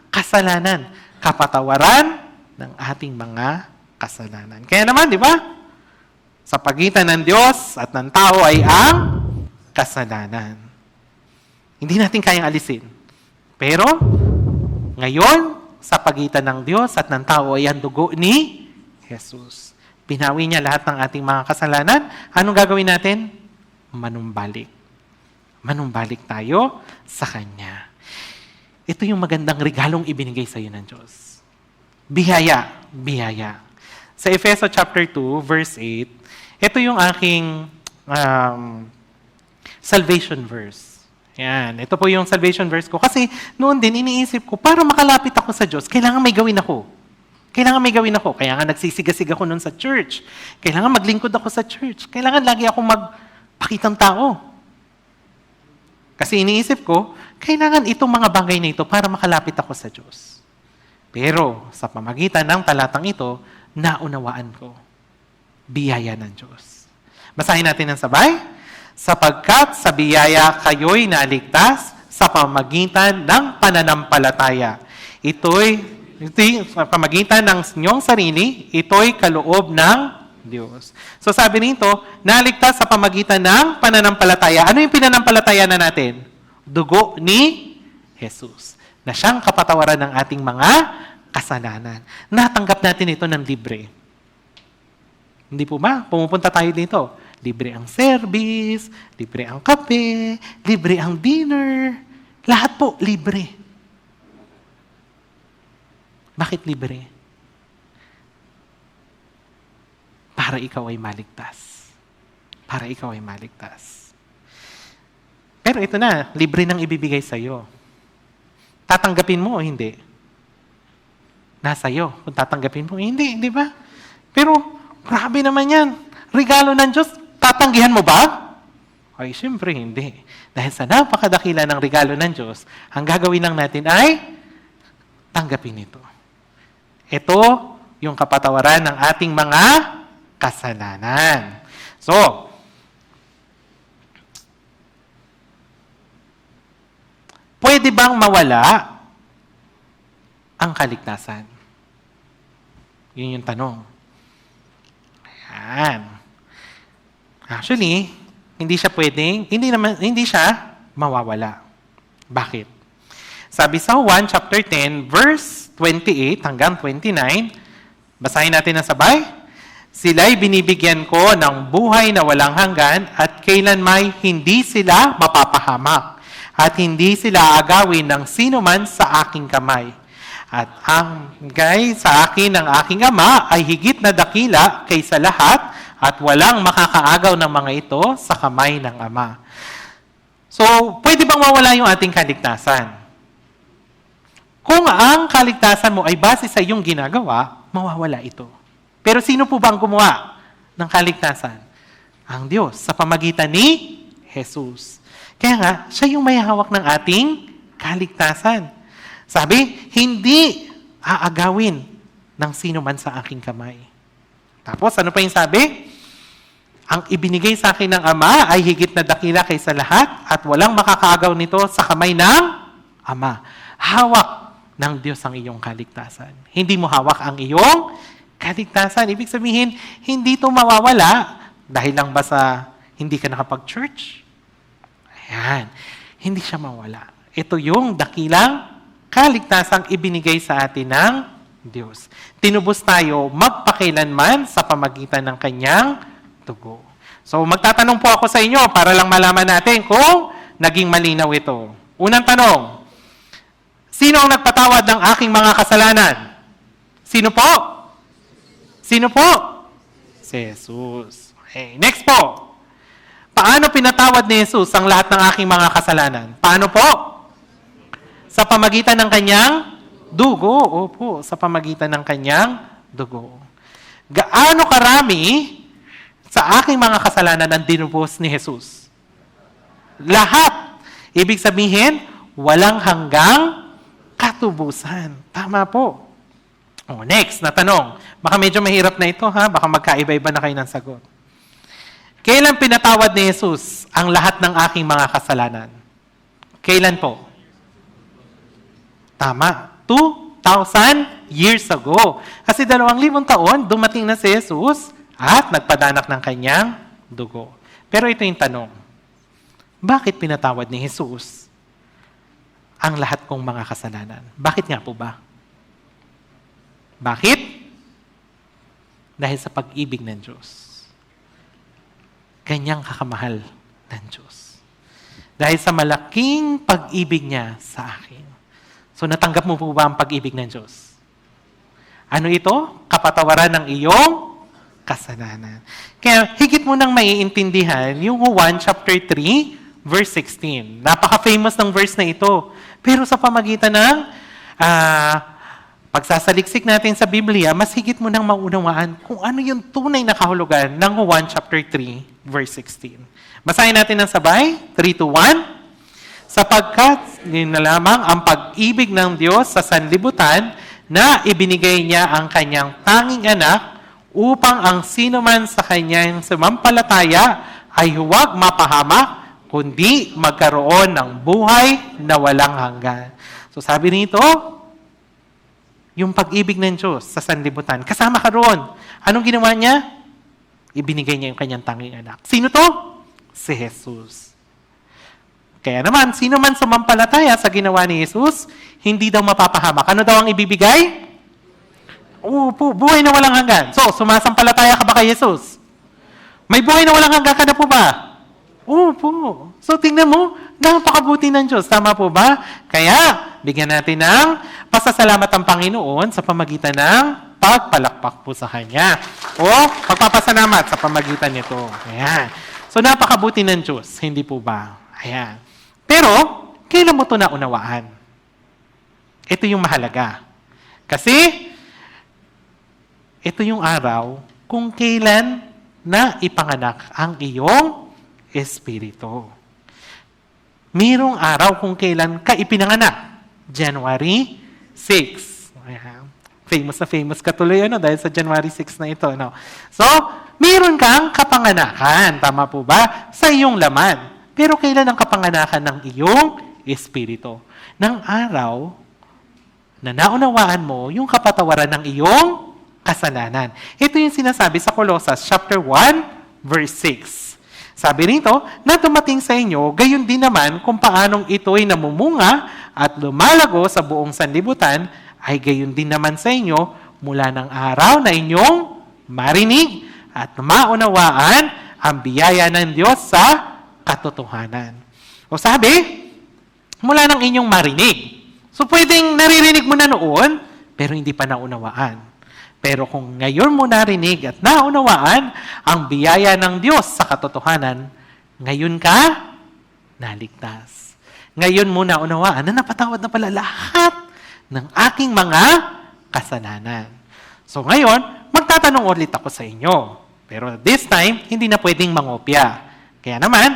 A: kasalanan. Kapatawaran ng ating mga kasalanan. Kaya naman, di ba? Sa pagitan ng Diyos at ng tao ay ang kasalanan. Hindi natin kayang alisin. Pero, ngayon, sa pagitan ng Diyos at ng tao ay ang dugo ni Jesus. Pinawi niya lahat ng ating mga kasalanan. Anong gagawin natin? Manumbalik. Manumbalik tayo sa Kanya. Ito yung magandang regalong ibinigay sa iyo ng Diyos. Biyaya. Biyaya. Sa Efeso chapter 2, verse 8, ito yung aking salvation verse. Yan. Ito po yung salvation verse ko. Kasi noon din, iniisip ko, para makalapit ako sa Diyos, kailangan may gawin ako. Kailangan may gawin ako. Kaya nga nagsisigasig ako noon sa church. Kailangan maglingkod ako sa church. Kailangan lagi ako magpakitang tao. Kasi iniisip ko, kailangan itong mga bagay na ito para makalapit ako sa Diyos. Pero sa pamagitan ng talatang ito, naunawaan ko. Biyaya ng Diyos. Basahin natin ng sabay. Sapagkat sa biyaya kayo'y naligtas sa pamagitan ng pananampalataya. Ito'y sa pamagitan ng inyong sarili, ito'y kaloob ng Diyos. So sabi nito, naligtas sa pamagitan ng pananampalataya. Ano yung pinanampalataya na natin? Dugo ni Jesus. Na siyang kapatawaran ng ating mga kasalanan. Natanggap natin ito ng libre. Hindi po ba? Pumupunta tayo dito. Libre ang service, libre ang kape, libre ang dinner. Lahat po, libre. Bakit libre? Para ikaw ay maligtas. Para ikaw ay maligtas. Pero ito na, libre nang ibibigay sa iyo. Tatanggapin mo o hindi? Nasa iyo. Kung tatanggapin mo, hindi, di ba? Pero, grabe naman yan. Regalo ng Diyos, tatanggihan mo ba? Ay, siyempre hindi. Dahil sa napakadakila ng regalo ng Diyos, ang gagawin lang natin ay tanggapin ito. Ito yung kapatawaran ng ating mga kasalanan. So, pwede bang mawala ang kaligtasan? Yun yung tanong. Ayan. Actually, hindi siya mawawala. Bakit? Sabi sa 1 chapter 10, verse 28 hanggang 29, basahin natin na sabay. Sila'y binibigyan ko ng buhay na walang hanggan at kailanmay hindi sila mapapahamak at hindi sila agawin ng sino man sa aking kamay. At ang gay sa akin ng aking Ama ay higit na dakila kaysa lahat at walang makakaagaw ng mga ito sa kamay ng Ama. So, pwede bang mawala yung ating kaligtasan? Kung ang kaligtasan mo ay base sa iyong ginagawa, mawawala ito. Pero sino po ba ang gumawa ng kaligtasan? Ang Diyos, sa pamagitan ni Jesus. Kaya nga, siya yung may hawak ng ating kaligtasan. Sabi, hindi aagawin ng sino man sa aking kamay. Tapos, ano pa yung sabi? Ang ibinigay sa akin ng Ama ay higit na dakila kaysa lahat at walang makakaagaw nito sa kamay ng Ama. Hawak ng Diyos ang iyong kaligtasan. Hindi mo hawak ang iyong kaligtasan. Ibig sabihin, hindi ito mawawala dahil lang ba sa hindi ka nakapag-church? Ayan. Hindi siya mawala. Ito yung dakilang kaligtasang ibinigay sa atin ng Diyos. Tinubos tayo magpakailanman sa pamagitan ng kanyang dugo. So, magtatanong po ako sa inyo para lang malaman natin kung naging malinaw ito. Unang tanong, sino ang nagpatawad ng aking mga kasalanan? Sino po? Sino po? Si Jesus. Okay. Next po. Paano pinatawad ni Jesus ang lahat ng aking mga kasalanan? Paano po? Sa pamagitan ng kanyang dugo. Opo, sa pamagitan ng kanyang dugo. Gaano karami sa aking mga kasalanan ang dinubos ni Jesus? Lahat. Ibig sabihin, walang hanggang katubusan. Tama po. Next na tanong. Baka medyo mahirap na ito, ha? Baka magkaiba-iba na kayo ng sagot. Kailan pinatawad ni Jesus ang lahat ng aking mga kasalanan? Kailan po? Tama. 2,000 years ago. Kasi 2,000 taon, dumating na si Jesus at nagpadanak ng kanyang dugo. Pero ito yung tanong. Bakit pinatawad ni Jesus ang lahat kong mga kasalanan? Bakit nga po ba? Bakit? Dahil sa pag-ibig ng Diyos. Kanyang kakamahal ng Diyos. Dahil sa malaking pag-ibig niya sa akin. So, natanggap mo po ba ang pag-ibig ng Diyos? Ano ito? Kapatawaran ng iyong kasalanan. Kaya, higit mo nang maiintindihan yung 1 chapter 3, verse 16. Napaka-famous ng verse na ito. Pero sa pamagitan ng pagsasaliksik natin sa Biblia, mas higit mo nang maunawaan kung ano yung tunay na kahulugan ng 1 chapter 3, verse 16. Basahin natin ng sabay. 3-1. Sapagkat yun na lamang ang pag-ibig ng Diyos sa sanlibutan na ibinigay niya ang kanyang tanging anak upang ang sino man sa kanyang sumampalataya ay huwag mapahamak, kundi magkaroon ng buhay na walang hanggan. So sabi nito, yung pag-ibig ng Diyos sa sanlibutan, kasama ka roon. Anong ginawa niya? Ibinigay niya yung kanyang tanging anak. Sino to? Si Jesus. Kaya naman, sino man sumampalataya sa ginawa ni Jesus, hindi daw mapapahamak. Ano daw ang ibibigay? Opo, buhay na walang hanggan. So, sumasampalataya ka ba kay Jesus? May buhay na walang hanggan ka na po ba? Opo. So, tingnan mo, napakabuti ng Diyos. Tama po ba? Kaya, bigyan natin ng pasasalamat ang Panginoon sa pamagitan ng pagpalakpak po sa Kanya. O, pagpapasalamat sa pamagitan nito. Ayan. So, napakabuti ng Diyos. Hindi po ba? Ayan. Pero, kailan mo ito naunawaan? Ito yung mahalaga. Kasi, ito yung araw kung kailan na ipanganak ang iyong espiritu. Mayroong araw kung kailan ka ipinanganak. January 6. Ayan. Famous ka tuloy dahil sa January 6 na ito. No? So, mayroon kang kapanganakan. Tama po ba? Sa iyong laman. Pero kailan ang kapanganakan ng iyong espiritu? Ng araw na naunawaan mo yung kapatawaran ng iyong kasalanan. Ito yung sinasabi sa Colossus chapter 1, verse 6. Sabi rito, na dumating sa inyo, gayon din naman kung paanong ito'y namumunga at lumalago sa buong sanlibutan, ay gayon din naman sa inyo mula ng araw na inyong marinig at maunawaan ang biyaya ng Diyos sa katotohanan. O sabi, mula ng inyong marinig. So pwedeng naririnig mo na noon, pero hindi pa naunawaan. Pero kung ngayon mo narinig at naunawaan ang biyaya ng Diyos sa katotohanan, ngayon ka naligtas. Ngayon mo naunawaan na napatawad na pala lahat ng aking mga kasalanan. So ngayon, magtatanong ulit ako sa inyo. Pero this time, hindi na pwedeng mangopya. Kaya naman,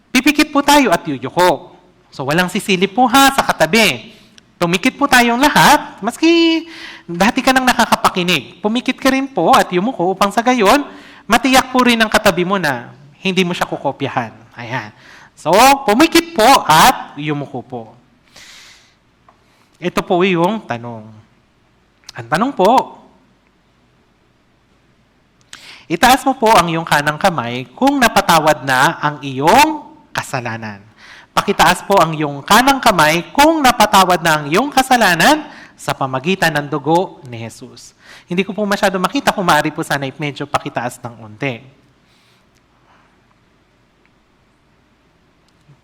A: pipikit po tayo at yuyuko. So walang sisilip po ha sa katabi. Tumikit po tayong lahat, maski dati ka nang nakakapakinig. Pumikit ka rin po at yumuko upang sa gayon, matiyak po rin ang katabi mo na hindi mo siya kukopyahan. Ayan. So, pumikit po at yumuko po. Ito po yung tanong. Ang tanong po, itaas mo po ang iyong kanang kamay kung napatawad na ang iyong kasalanan. Pakitaas po ang iyong kanang kamay kung napatawad na ang iyong kasalanan sa pamagitan ng dugo ni Jesus. Hindi ko po masyado makita kung maaari po sana medyo pakitaas ng unti.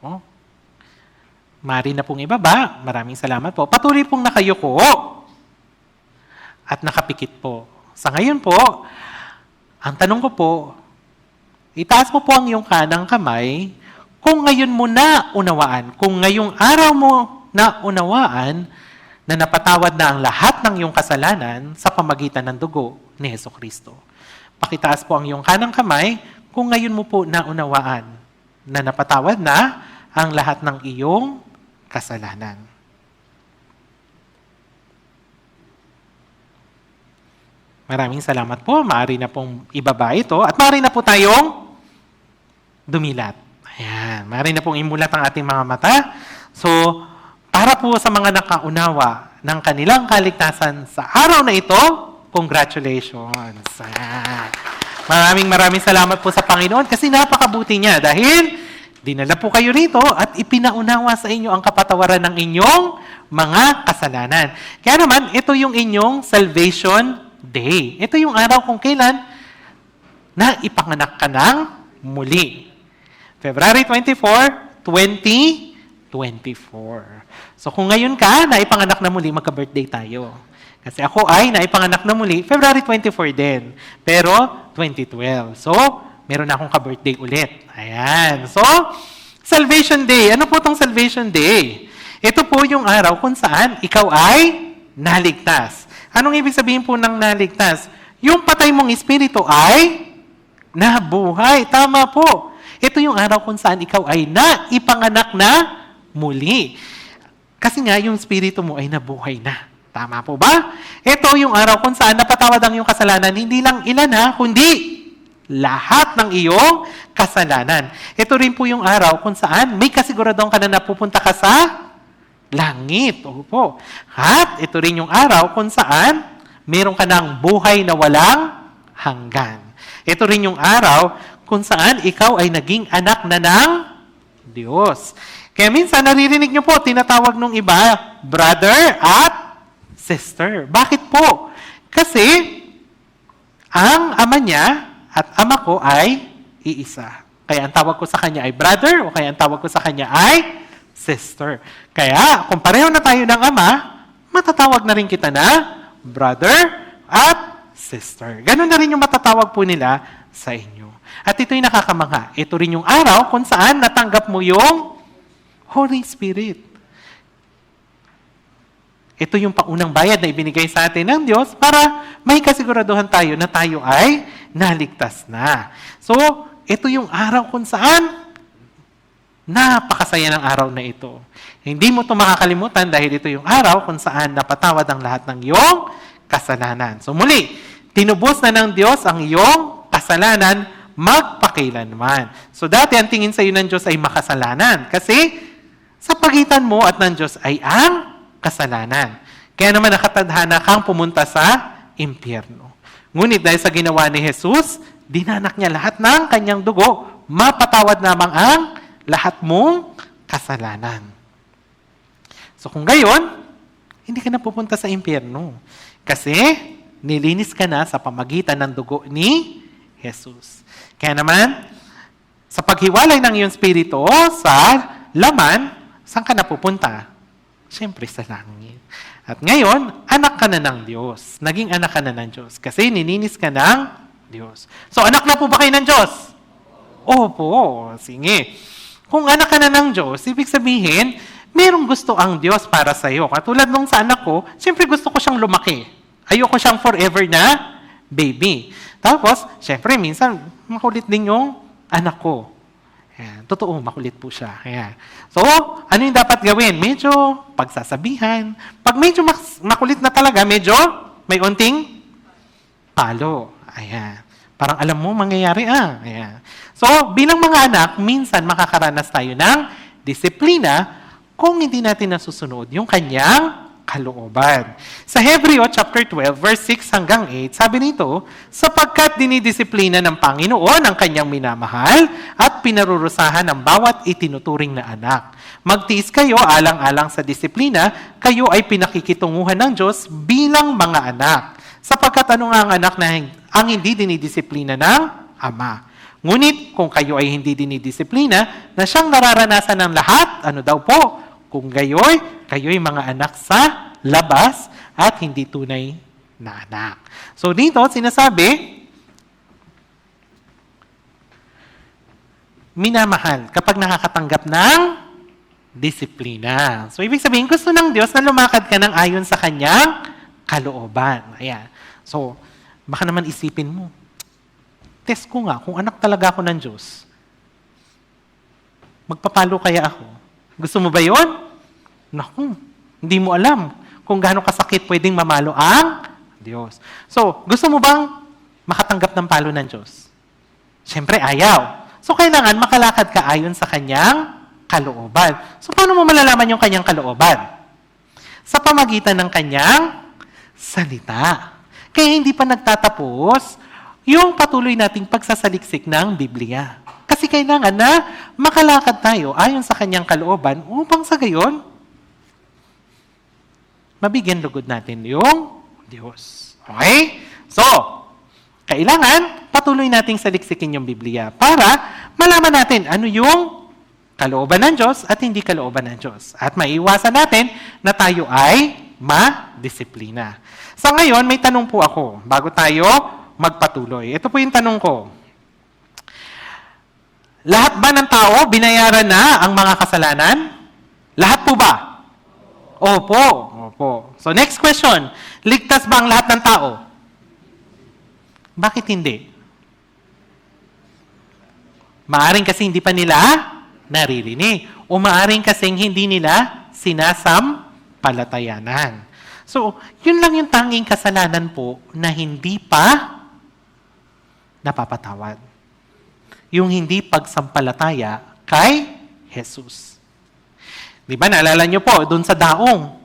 A: Po. Maaari na pong ibaba. Maraming salamat po. Patuloy pong nakayuko at nakapikit po. Sa ngayon po, ang tanong ko po, itaas mo po ang iyong kanang kamay kung ngayon mo na unawaan, kung ngayong araw mo na unawaan na napatawad na ang lahat ng iyong kasalanan sa pamagitan ng dugo ni Hesukristo. Pakitaas po ang iyong kanang kamay kung ngayon mo po naunawaan na napatawad na ang lahat ng iyong kasalanan. Maraming salamat po. Maaari na pong ibaba ito at maaari na po tayong dumilat. Ayan. Maaari na pong imulat ang ating mga mata. So, para po sa mga nakaunawa ng kanilang kaligtasan sa araw na ito, congratulations. Ayan. Maraming salamat po sa Panginoon kasi napakabuti niya dahil dinala po kayo rito at ipinaunawa sa inyo ang kapatawaran ng inyong mga kasalanan. Kaya naman, ito yung inyong Salvation Day. Ito yung araw kung kailan na ipanganak ka ng muli. February 24, 2024. So kung ngayon ka naipanganak na muli, magka-birthday tayo. Kasi ako ay naipanganak na muli, February 24 din. Pero 2012. So, meron na akong ka-birthday ulit. Ayan. So, Salvation Day. Ano po itong Salvation Day? Ito po yung araw kung saan ikaw ay naligtas. Anong ibig sabihin po ng naligtas? Yung patay mong espiritu ay nabuhay. Tama po. Ito yung araw kung saan ikaw ay naipanganak na muli. Kasi nga, yung espiritu mo ay nabuhay na. Tama po ba? Ito yung araw kung saan napatawad ang iyong kasalanan. Hindi lang ilan ha, kundi lahat ng iyong kasalanan. Ito rin po yung araw kung saan may kasiguradong ka na napupunta ka sa langit. Opo. At ito rin yung araw kung saan meron ka ng buhay na walang hanggan. Ito rin yung araw kung saan ikaw ay naging anak na ng Diyos. Kaya minsan naririnig niyo po, tinatawag nung iba, brother at sister. Bakit po? Kasi ang ama niya at ama ko ay iisa. Kaya ang tawag ko sa kanya ay brother o kaya ang tawag ko sa kanya ay sister. Kaya kung pareho na tayo ng ama, matatawag na rin kita na brother at sister. Ganon na rin yung matatawag po nila sa inyo. At ito'y nakakamangha. Ito rin yung araw kung saan natanggap mo yung Holy Spirit. Ito yung paunang bayad na ibinigay sa atin ng Diyos para may kasiguraduhan tayo na tayo ay naligtas na. So, ito yung araw kung saan napakasaya ng araw na ito. Hindi mo ito makakalimutan dahil ito yung araw kung saan napatawad ang lahat ng iyong kasalanan. So muli, tinubos na ng Diyos ang iyong kasalanan magpakailanman. So dati ang tingin sa iyo ng Diyos ay makasalanan kasi sa pagitan mo at ng Diyos ay ang kasalanan. Kaya naman nakatadhana kang pumunta sa impyerno. Ngunit dahil sa ginawa ni Jesus, dinanak niya lahat ng kanyang dugo, mapatawad namang ang lahat mong kasalanan. So kung gayon, hindi ka na pupunta sa impyerno. Kasi nilinis ka na sa pamagitan ng dugo ni Jesus. Kaya naman, sa paghiwalay ng iyong spirito sa laman, saan ka napupunta? Siyempre sa langit. At ngayon, anak ka na ng Diyos. Naging anak ka na ng Diyos. Kasi nininis ka ng Diyos. So, anak na po ba kayo ng Diyos? Opo. Sige. Kung anak ka na ng Diyos, ibig sabihin, merong gusto ang Diyos para sa iyo. Katulad nung sa anak ko, siyempre gusto ko siyang lumaki. Ayoko siyang forever na baby. Tapos, siyempre, minsan, makulit din yung anak ko. Ayan. Totoo, makulit po siya. Ayan. So, ano yung dapat gawin? Medyo pagsasabihan. Pag medyo makulit na talaga, medyo may unting palo. Ayan. Parang alam mo, mangyayari Ayan. So, bilang mga anak, minsan makakaranas tayo ng disiplina kung hindi natin nasusunod yung kanyang kalooban. Sa Hebreo chapter 12, verse 6 hanggang 8, sabi nito, sapagkat dinidisiplina ng Panginoon ang kanyang minamahal at pinarurusahan ang bawat itinuturing na anak. Magtiis kayo alang-alang sa disiplina, kayo ay pinakikitunguhan ng Diyos bilang mga anak. Sapagkat ano nga ang anak na ang hindi dinidisiplina ng Ama. Ngunit kung kayo ay hindi dinidisiplina, na siyang nararanasan ng lahat, ano daw po? Kung kayo'y mga anak sa labas at hindi tunay na anak. So dito, sinasabi, minamahal kapag nakakatanggap ng disiplina. So ibig sabihin, gusto ng Diyos na lumakad ka ng ayon sa kanyang kalooban. Ayan. So, baka naman isipin mo, test ko nga, kung anak talaga ako ng Diyos, magpapalo kaya ako? Gusto mo ba yun? Naku, hindi mo alam kung gaano kasakit pwedeng mamalo ang Diyos. So, gusto mo bang makatanggap ng palo ng Diyos? Siyempre, ayaw. So, kailangan makalakad ka ayon sa kanyang kalooban. So, paano mo malalaman yung kanyang kalooban? Sa pamagitan ng kanyang salita. Kaya hindi pa nagtatapos yung patuloy nating pagsasaliksik ng Biblia. Kasi kailangan na makalakad tayo ayon sa kanyang kalooban upang sa gayon, mabigyan lugod natin yung Diyos. Okay? So, kailangan patuloy nating saliksikin yung Biblia para malaman natin ano yung kalooban ng Diyos at hindi kalooban ng Diyos. At maiiwasan natin na tayo ay ma-disiplina. Sa ngayon, may tanong po ako bago tayo magpatuloy. Ito po yung tanong ko. Lahat ba ng tao binayaran na ang mga kasalanan? Lahat po ba? Opo. Opo. So next question. Ligtas ba ang lahat ng tao? Bakit hindi? Maaring kasi hindi pa nila naririnig. O maaring kasing hindi nila sinasampalatayanan. So, yun lang yung tanging kasalanan po na hindi pa napapatawad. Yung hindi pagsampalataya kay Jesus. Di ba, naalala nyo po, doon sa daong.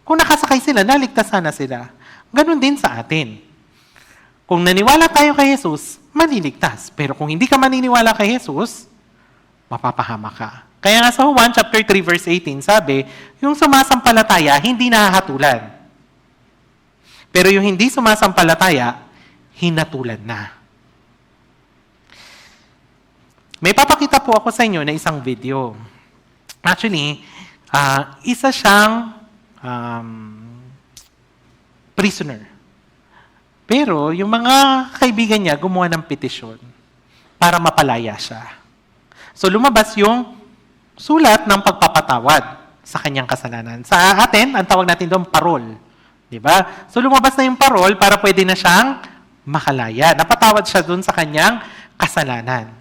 A: Kung nakasakay sila, naligtasan na sila. Ganon din sa atin. Kung naniwala tayo kay Jesus, maliligtas. Pero kung hindi ka maniniwala kay Jesus, mapapahama ka. Kaya nga sa Juan chapter 3 verse 18, sabi, yung sumasampalataya, hindi nahahatulan. Pero yung hindi sumasampalataya, hinatulan na. May papakita po ako sa inyo na isang video. Actually, isa siyang prisoner. Pero yung mga kaibigan niya gumawa ng petisyon para mapalaya siya. So lumabas yung sulat ng pagpapatawad sa kanyang kasalanan. Sa atin, ang tawag natin doon parol. Diba? So lumabas na yung parol para pwede na siyang makalaya. Napatawad siya doon sa kanyang kasalanan.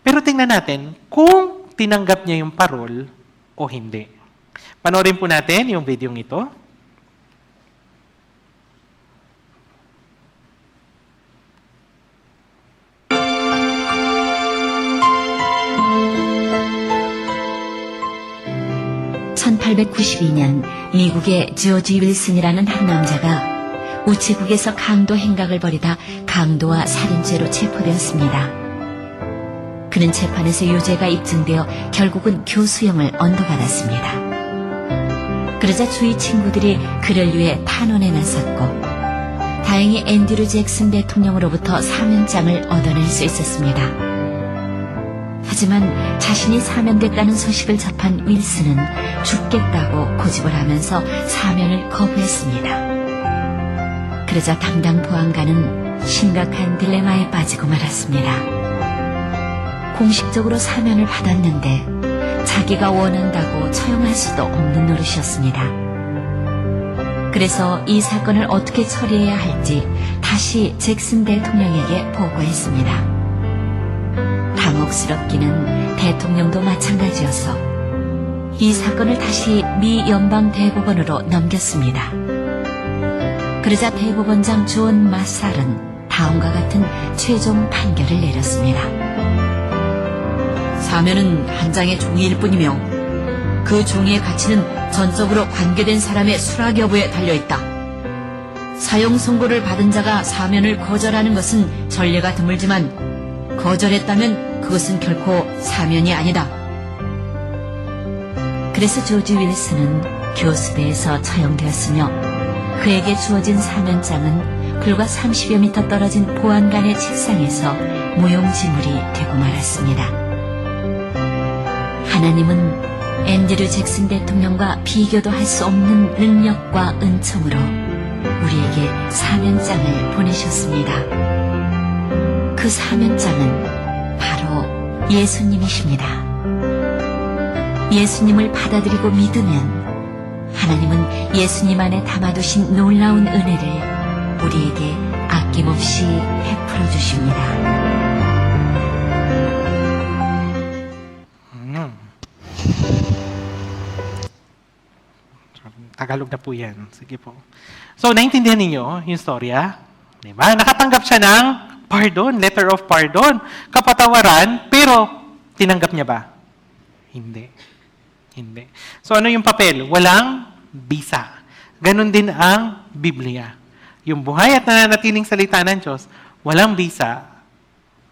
A: Pero tingnan natin kung tinanggap niya yung parol o hindi. Panoorin po natin yung video ito.
D: (1892년) 미국의 조지 윌슨이라는 한 남자가 우체국에서 강도 행각을 벌이다 강도와 살인죄로 체포되었습니다. 그는 재판에서 유죄가 입증되어 결국은 교수형을 언도받았습니다. 그러자 주위 친구들이 그를 위해 탄원에 나섰고 다행히 앤드류 잭슨 대통령으로부터 사면장을 얻어낼 수 있었습니다. 하지만 자신이 사면됐다는 소식을 접한 윌슨은 죽겠다고 고집을 하면서 사면을 거부했습니다. 그러자 담당 보안관은 심각한 딜레마에 빠지고 말았습니다. 공식적으로 사면을 받았는데 자기가 원한다고 처형할 수도 없는 노릇이었습니다. 그래서 이 사건을 어떻게 처리해야 할지 다시 잭슨 대통령에게 보고했습니다. 당혹스럽기는 대통령도 마찬가지여서 이 사건을 다시 미 연방 대법원으로 넘겼습니다. 그러자 대법원장 존 마살은 다음과 같은 최종 판결을 내렸습니다. 사면은 한 장의 종이일 뿐이며 그 종이의 가치는 전적으로 관계된 사람의 수락 여부에 달려있다. 사형 선고를 받은 자가 사면을 거절하는 것은 전례가 드물지만 거절했다면 그것은 결코 사면이 아니다. 그래서 조지 윌슨은 교수대에서 처형되었으며 그에게 주어진 사면장은 불과 30여 미터 떨어진 보안관의 책상에서 무용지물이 되고 말았습니다. 하나님은 앤드류 잭슨 대통령과 비교도 할 수 없는 능력과 은총으로 우리에게 사면장을 보내셨습니다. 그 사면장은 바로 예수님이십니다. 예수님을 받아들이고 믿으면 하나님은 예수님 안에 담아두신 놀라운 은혜를 우리에게 아낌없이 베풀어 주십니다.
A: Tagalog na po yan. Sige po. So, naintindihan ninyo yung storya? Diba? Nakatanggap siya ng pardon, letter of pardon, kapatawaran, pero tinanggap niya ba? Hindi. Hindi. So, ano yung papel? Walang bisa. Ganon din ang Biblia. Yung buhay at nananatiling salita ng Diyos, walang bisa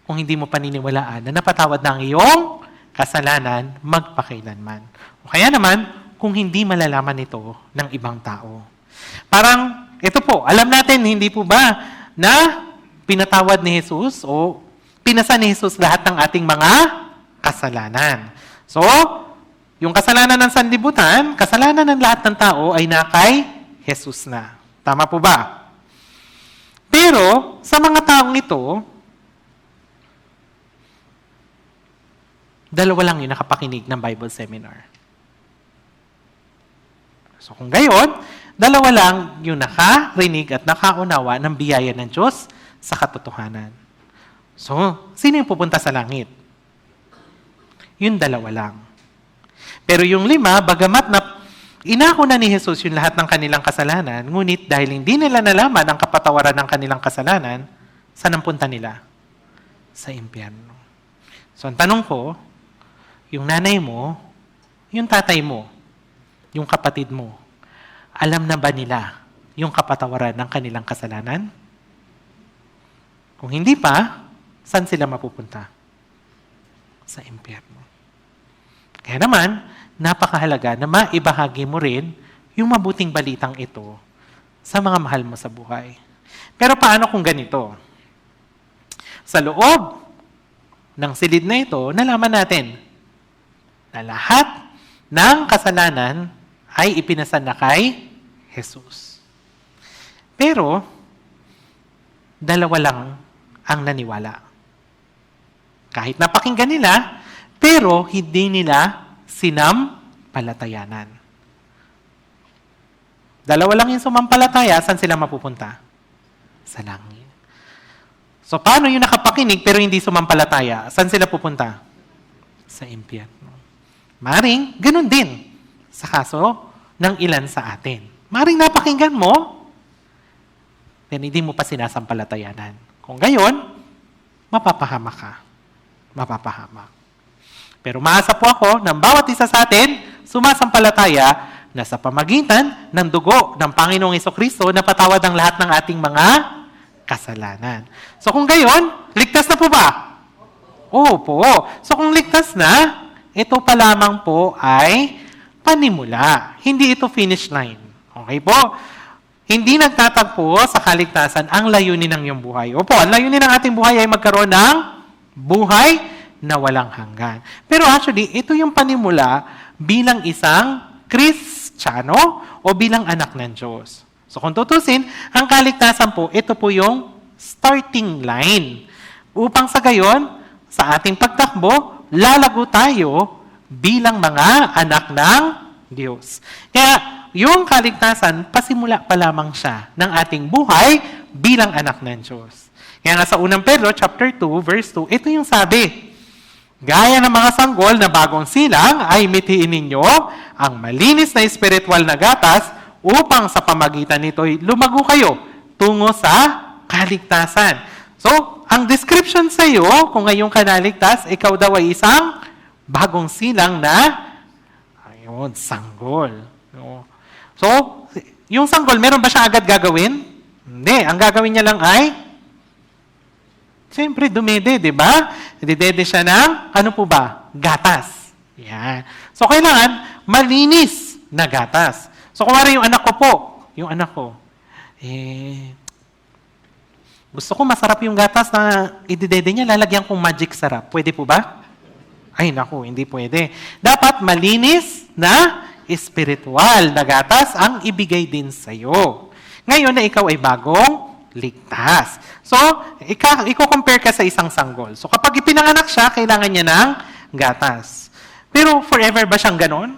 A: kung hindi mo paniniwalaan na napatawad na ang iyong kasalanan magpakailanman. O kaya naman, kung hindi malalaman ito ng ibang tao. Parang, ito po, alam natin, hindi po ba na pinatawad ni Jesus o pinasa ni Jesus lahat ng ating mga kasalanan. So, yung kasalanan ng sanlibutan, kasalanan ng lahat ng tao ay nakay Jesus na. Tama po ba? Pero, sa mga taong ito, dalawa lang yung nakapakinig ng Bible seminar. So kung gayon, dalawa lang yung nakarinig at nakaunawa ng biyaya ng Diyos sa katotohanan. So, sino yung pupunta sa langit? Yung dalawa lang. Pero yung 5, bagamat na inako na ni Jesus yung lahat ng kanilang kasalanan, ngunit dahil hindi nila nalaman ang kapatawaran ng kanilang kasalanan, saan ang punta nila? Sa impyerno. So ang tanong ko, yung nanay mo, yung tatay mo, yung kapatid mo, alam na ba nila yung kapatawaran ng kanilang kasalanan? Kung hindi pa, saan sila mapupunta? Sa impyerno. Kaya naman, napakahalaga na maibahagi mo rin yung mabuting balitang ito sa mga mahal mo sa buhay. Pero paano kung ganito? Sa loob ng silid na ito, nalaman natin na lahat ng kasalanan ay ipinasa na kay Jesus. Pero, dalawa lang ang naniwala. Kahit napakinggan nila, pero hindi nila sinampalatayanan. Dalawa lang yung sumampalataya, saan sila mapupunta? Sa langit. So, paano yung nakapakinig pero hindi sumampalataya? Saan sila pupunta? Sa impyerno. Maring, ganun din sa kaso ng ilan sa atin. Maring napakinggan mo, then hindi mo pa sinasampalatayanan. Kung gayon, mapapahamak ka. Mapapahamak. Pero maasa po ako ng bawat isa sa atin, sumasampalataya na sa pamagitan ng dugo ng Panginoong Hesukristo, napatawad ang lahat ng ating mga kasalanan. So kung gayon, ligtas na po ba? Opo. So kung ligtas na, ito pa lamang po ay panimula. Hindi ito finish line. Okay po? hindi nagtatagpo sa kaligtasan ang layunin ng iyong buhay. Opo, ang layunin ng ating buhay ay magkaroon ng buhay na walang hanggan. Pero actually, ito yung panimula bilang isang Kristiyano o bilang anak ng Diyos. So kung tutusin, ang kaligtasan po, ito po yung starting line. Upang sa gayon, sa ating pagtakbo, lalago tayo bilang mga anak ng Diyos. Kaya, yung kaligtasan, pasimula pa lamang siya ng ating buhay bilang anak ng Diyos. Kaya nga sa unang Pedro, chapter 2, verse 2, ito yung sabi, gaya ng mga sanggol na bagong silang, ay mitiin ninyo ang malinis na espiritual na gatas upang sa pamagitan nito'y lumago kayo tungo sa kaligtasan. So, ang description sa iyo, kung ngayong kanaligtas, ikaw daw ay isang bagong silang na sanggol. No? So, yung sanggol, meron ba siya agad gagawin? Hindi. Ang gagawin niya lang ay, siyempre, dumede, di ba? Didede siya ng, ano po ba? Gatas. Yan. So, kailangan, malinis na gatas. So, kung yung anak ko po, yung anak ko, gusto ko masarap yung gatas na ididede niya, lalagyan kong magic sarap. Pwede po ba? Ay, naku, hindi pwede. Dapat malinis na espiritual na gatas ang ibigay din sa iyo. Ngayon na ikaw ay bagong ligtas. So, i-compare ka sa isang sanggol. So, kapag ipinanganak siya, kailangan niya ng gatas. Pero forever ba siyang ganon?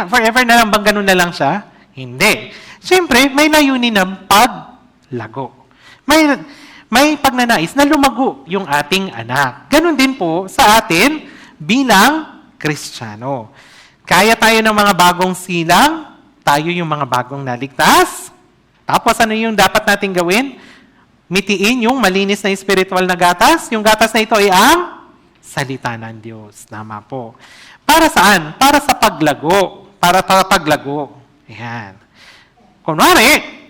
A: Forever na lang bang ganon na lang siya? Hindi. Siyempre, may layunin ng paglago. May pagnanais na lumago yung ating anak. Ganon din po sa atin bilang Kristiyano. Kaya tayo ng mga bagong silang, tayo yung mga bagong naligtas. Tapos ano yung dapat nating gawin? Mitiin yung malinis na spiritual na gatas. Yung gatas na ito ay ang salita ng Diyos. Tama po. Para saan? Para sa paglago. Para sa paglago. Ayan. Kunwari,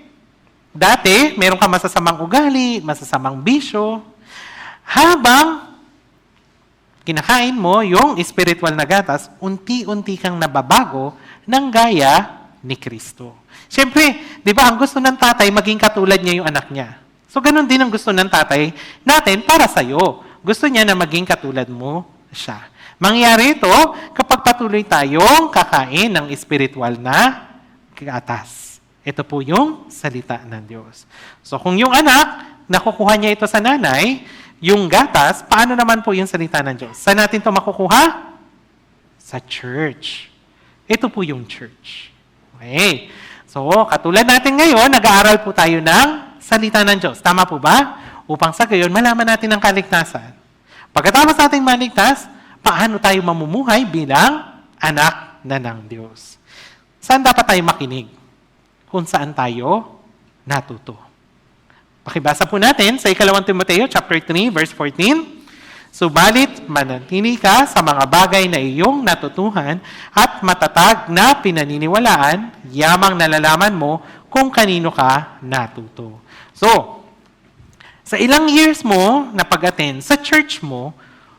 A: dati, meron ka masasamang ugali, masasamang bisyo. Habang kinakain mo yung spiritual na gatas, unti-unti kang nababago ng gaya ni Kristo. Siyempre, di ba, ang gusto ng tatay, maging katulad niya yung anak niya. So, ganun din ang gusto ng tatay natin para sa'yo. Gusto niya na maging katulad mo siya. Mangyari ito kapag patuloy tayong kakain ng spiritual na gatas. Ito po yung salita ng Diyos. So, kung yung anak, nakukuha niya ito sa nanay, yung gatas, paano naman po yung salita ng Diyos? Saan natin ito makukuha? Sa church. Ito po yung church. Okay. So, katulad natin ngayon, nag-aaral po tayo ng salita ng Diyos. Tama po ba? Upang sa gayon, malaman natin ang kaligtasan. Pagkatapos nating maligtas, paano tayo mamumuhay bilang anak na ng Diyos? Saan dapat tayo makinig? Kung saan tayo natuto. Pakibasa po natin sa 2 Timoteo chapter 3 verse 14. Subalit manatili ka sa mga bagay na iyong natutuhan at matatag na pinaniniwalaan, yamang nalalaman mo kung kanino ka natuto. So, sa ilang years mo na pag-attend sa church mo,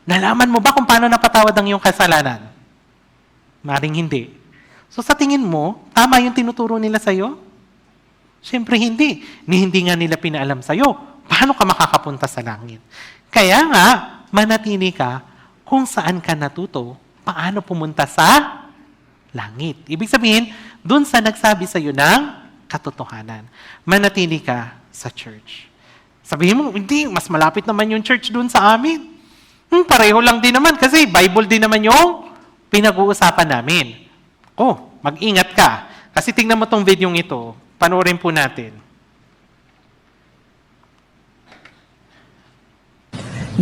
A: nalaman mo ba kung paano napatawad ang iyong kasalanan? Maring hindi. So sa tingin mo, tama yung tinuturo nila sa'yo? Siyempre hindi. Hindi nga nila pinaalam sa'yo. Paano ka makakapunta sa langit? Kaya nga, manatili ka kung saan ka natuto, paano pumunta sa langit. Ibig sabihin, dun sa nagsabi sa'yo ng katotohanan. Manatili ka sa church. Sabihin mo, hindi, mas malapit naman yung church dun sa amin. Pareho lang din naman kasi Bible din naman yung pinag-uusapan namin. Mag-ingat ka. Kasi tingnan mo tong video ito. Panoorin po natin.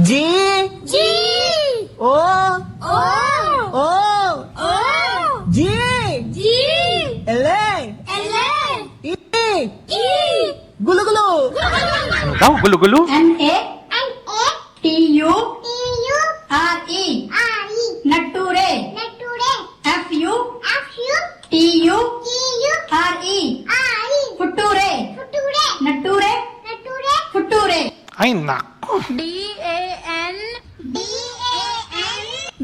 G: G
H: G
G: O
H: O
G: O
H: O
G: G
H: G
G: L
H: L
G: E
H: E
G: Gulo gulo
A: Ano daw? Gulo-gulo?
H: N A T U R E Natture F U T U R E Futture Natture Futture
A: Ay, nako.
H: D A N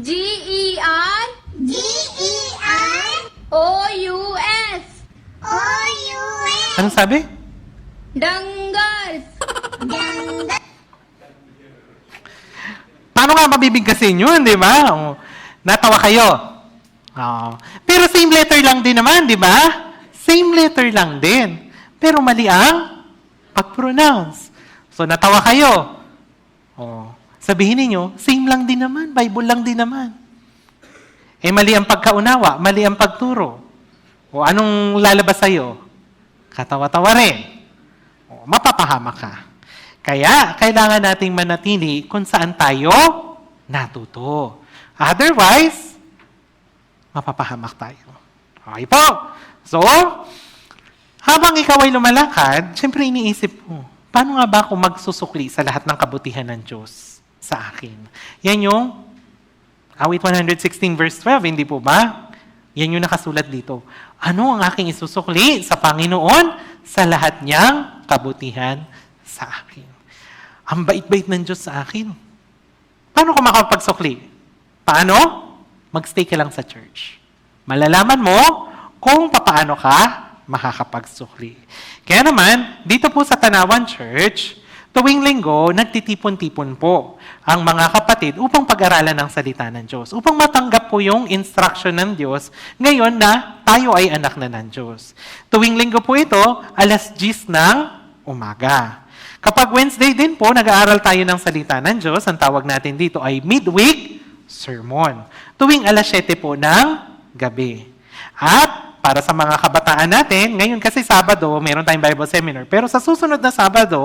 H: G E R O U S
A: Anong sabi?
H: Danggal.
A: Paano nga mabibigkasin yun, di ba? O, natawa kayo. Pero same letter lang din naman, di ba? Same letter lang din. Pero mali ang pag-pronounce. So, natawa kayo. Sabihin niyo, same lang din naman. Bible lang din naman. Mali ang pagkaunawa, mali ang pagturo. O anong lalabas sa'yo? Katawa-tawa rin. Mapapahamak ka. Kaya, kailangan nating manatili kung saan tayo natuto. Otherwise, mapapahamak tayo. Okay po. So, habang ikaw ay lumalakad, syempre iniisip mo, paano nga ba ako magsusukli sa lahat ng kabutihan ng Diyos sa akin? Yan yung Awit 116 verse 12, hindi po ba? Yan yung nakasulat dito. Ano ang aking isusukli sa Panginoon sa lahat niyang kabutihan sa akin? Ang bait-bait ng Diyos sa akin. Paano ko makapagsukli? Paano? Magstay ka lang sa church. Malalaman mo kung paano ka makakapagsukli. Kaya naman, dito po sa Tanawan Church, tuwing linggo, nagtitipon-tipon po ang mga kapatid upang pag-aralan ng salita ng Diyos, upang matanggap po yung instruction ng Diyos ngayon na tayo ay anak na ng Diyos. Tuwing linggo po ito, 10:00 ng umaga. Kapag Wednesday din po, nag-aaral tayo ng salita ng Diyos, ang tawag natin dito ay midweek sermon. Tuwing 7:00 po ng gabi. At para sa mga kabataan natin, ngayon kasi Sabado, meron tayong Bible seminar. Pero sa susunod na Sabado,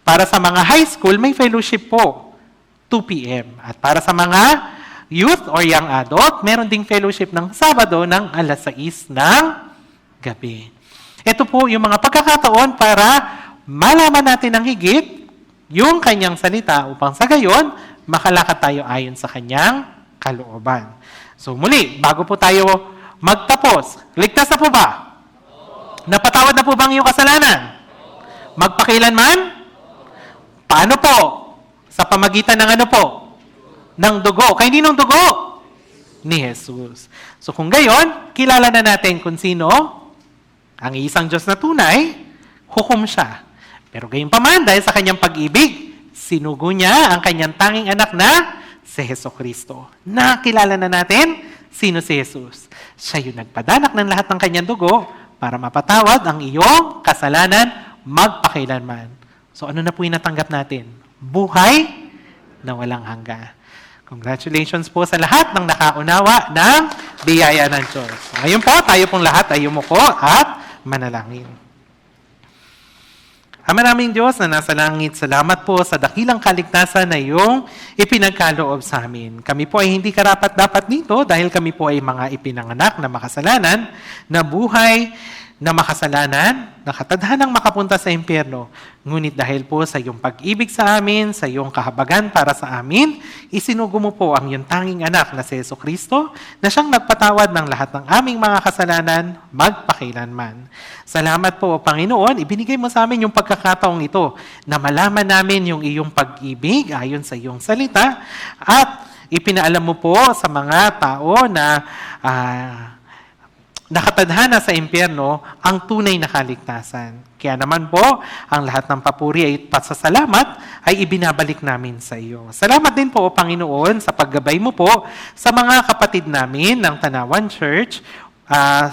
A: para sa mga high school, may fellowship po, 2 p.m. At para sa mga youth or young adult, meron ding fellowship ng Sabado ng 6:00 ng gabi. Ito po yung mga pagkakataon para malaman natin ng higit yung kanyang salita upang sa gayon, makalakad tayo ayon sa kanyang kalooban. So muli, bago po tayo magtapos, ligtas na po ba? Napatawad na po ba ang iyong kasalanan? Magpakailanman? Paano po? Sa pamagitan ng ano po? Ng dugo. Kaya hindi ng dugo? Ni Jesus. So kung gayon, kilala na natin kung sino ang isang Diyos na tunay, hukom siya. Pero gayon pa man, dahil sa kanyang pag-ibig, sinugo niya ang kanyang tanging anak na si Jesucristo. Nakilala na natin sino si Jesus. Siya yung nagpadanak ng lahat ng kanyang dugo para mapatawad ang iyong kasalanan magpakailanman. So ano na po yung natanggap natin? Buhay na walang hanggan. Congratulations po sa lahat ng nakaunawa ng biyaya ng Diyos. Ngayon po, tayo pong lahat ay yumuko at manalangin. Ama naming Diyos na nasa langit, salamat po sa dakilang kaligtasan na iyong ipinagkaloob sa amin. Kami po ay hindi karapat-dapat dito dahil kami po ay mga ipinanganak na makasalanan, na buhay na makasalanan, na katadhanang makapunta sa impyerno. Ngunit dahil po sa iyong pag-ibig sa amin, sa iyong kahabagan para sa amin, isinugo mo po ang iyong tanging anak na si Jesucristo na siyang nagpatawad ng lahat ng aming mga kasalanan magpakailanman. Salamat po, Panginoon, ibinigay mo sa amin yung pagkakataong ito na malaman namin yung iyong pag-ibig ayon sa iyong salita at ipinaalam mo po sa mga tao na nakatadhana sa impyerno ang tunay na kaligtasan. Kaya naman po, ang lahat ng papuri at pasasalamat ay ibinabalik namin sa iyo. Salamat din po, Panginoon, sa paggabay mo po sa mga kapatid namin ng Tanawan Church.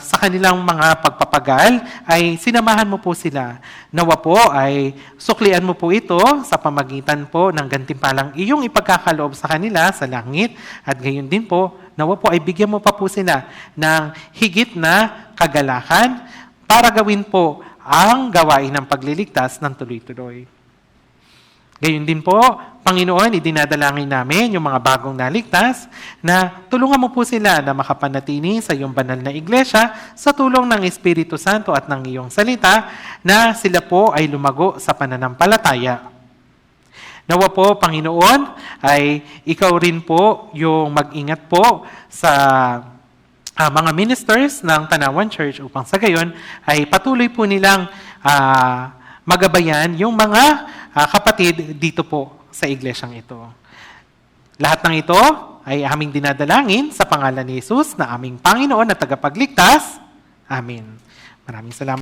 A: Sa kanilang mga pagpapagal ay sinamahan mo po sila. Nawa po ay suklian mo po ito sa pamagitan po ng gantimpalang iyong ipagkakaloob sa kanila sa langit at gayon din po nawa po ay bigyan mo pa po sila ng higit na kagalakan para gawin po ang gawain ng pagliligtas ng tuloy-tuloy. Gayon din po, Panginoon, idinadalangin namin yung mga bagong naligtas na tulungan mo po sila na makapanatili sa iyong banal na iglesia sa tulong ng Espiritu Santo at ng iyong salita na sila po ay lumago sa pananampalataya. Nawa po, Panginoon, ay ikaw rin po yung mag-ingat po sa mga ministers ng Tanawan Church upang sa gayon ay patuloy po nilang magabayan yung mga kapatid dito po sa iglesyang ito. Lahat ng ito ay aming dinadalangin sa pangalan ni Jesus na aming Panginoon at tagapagligtas. Amen. Maraming salamat.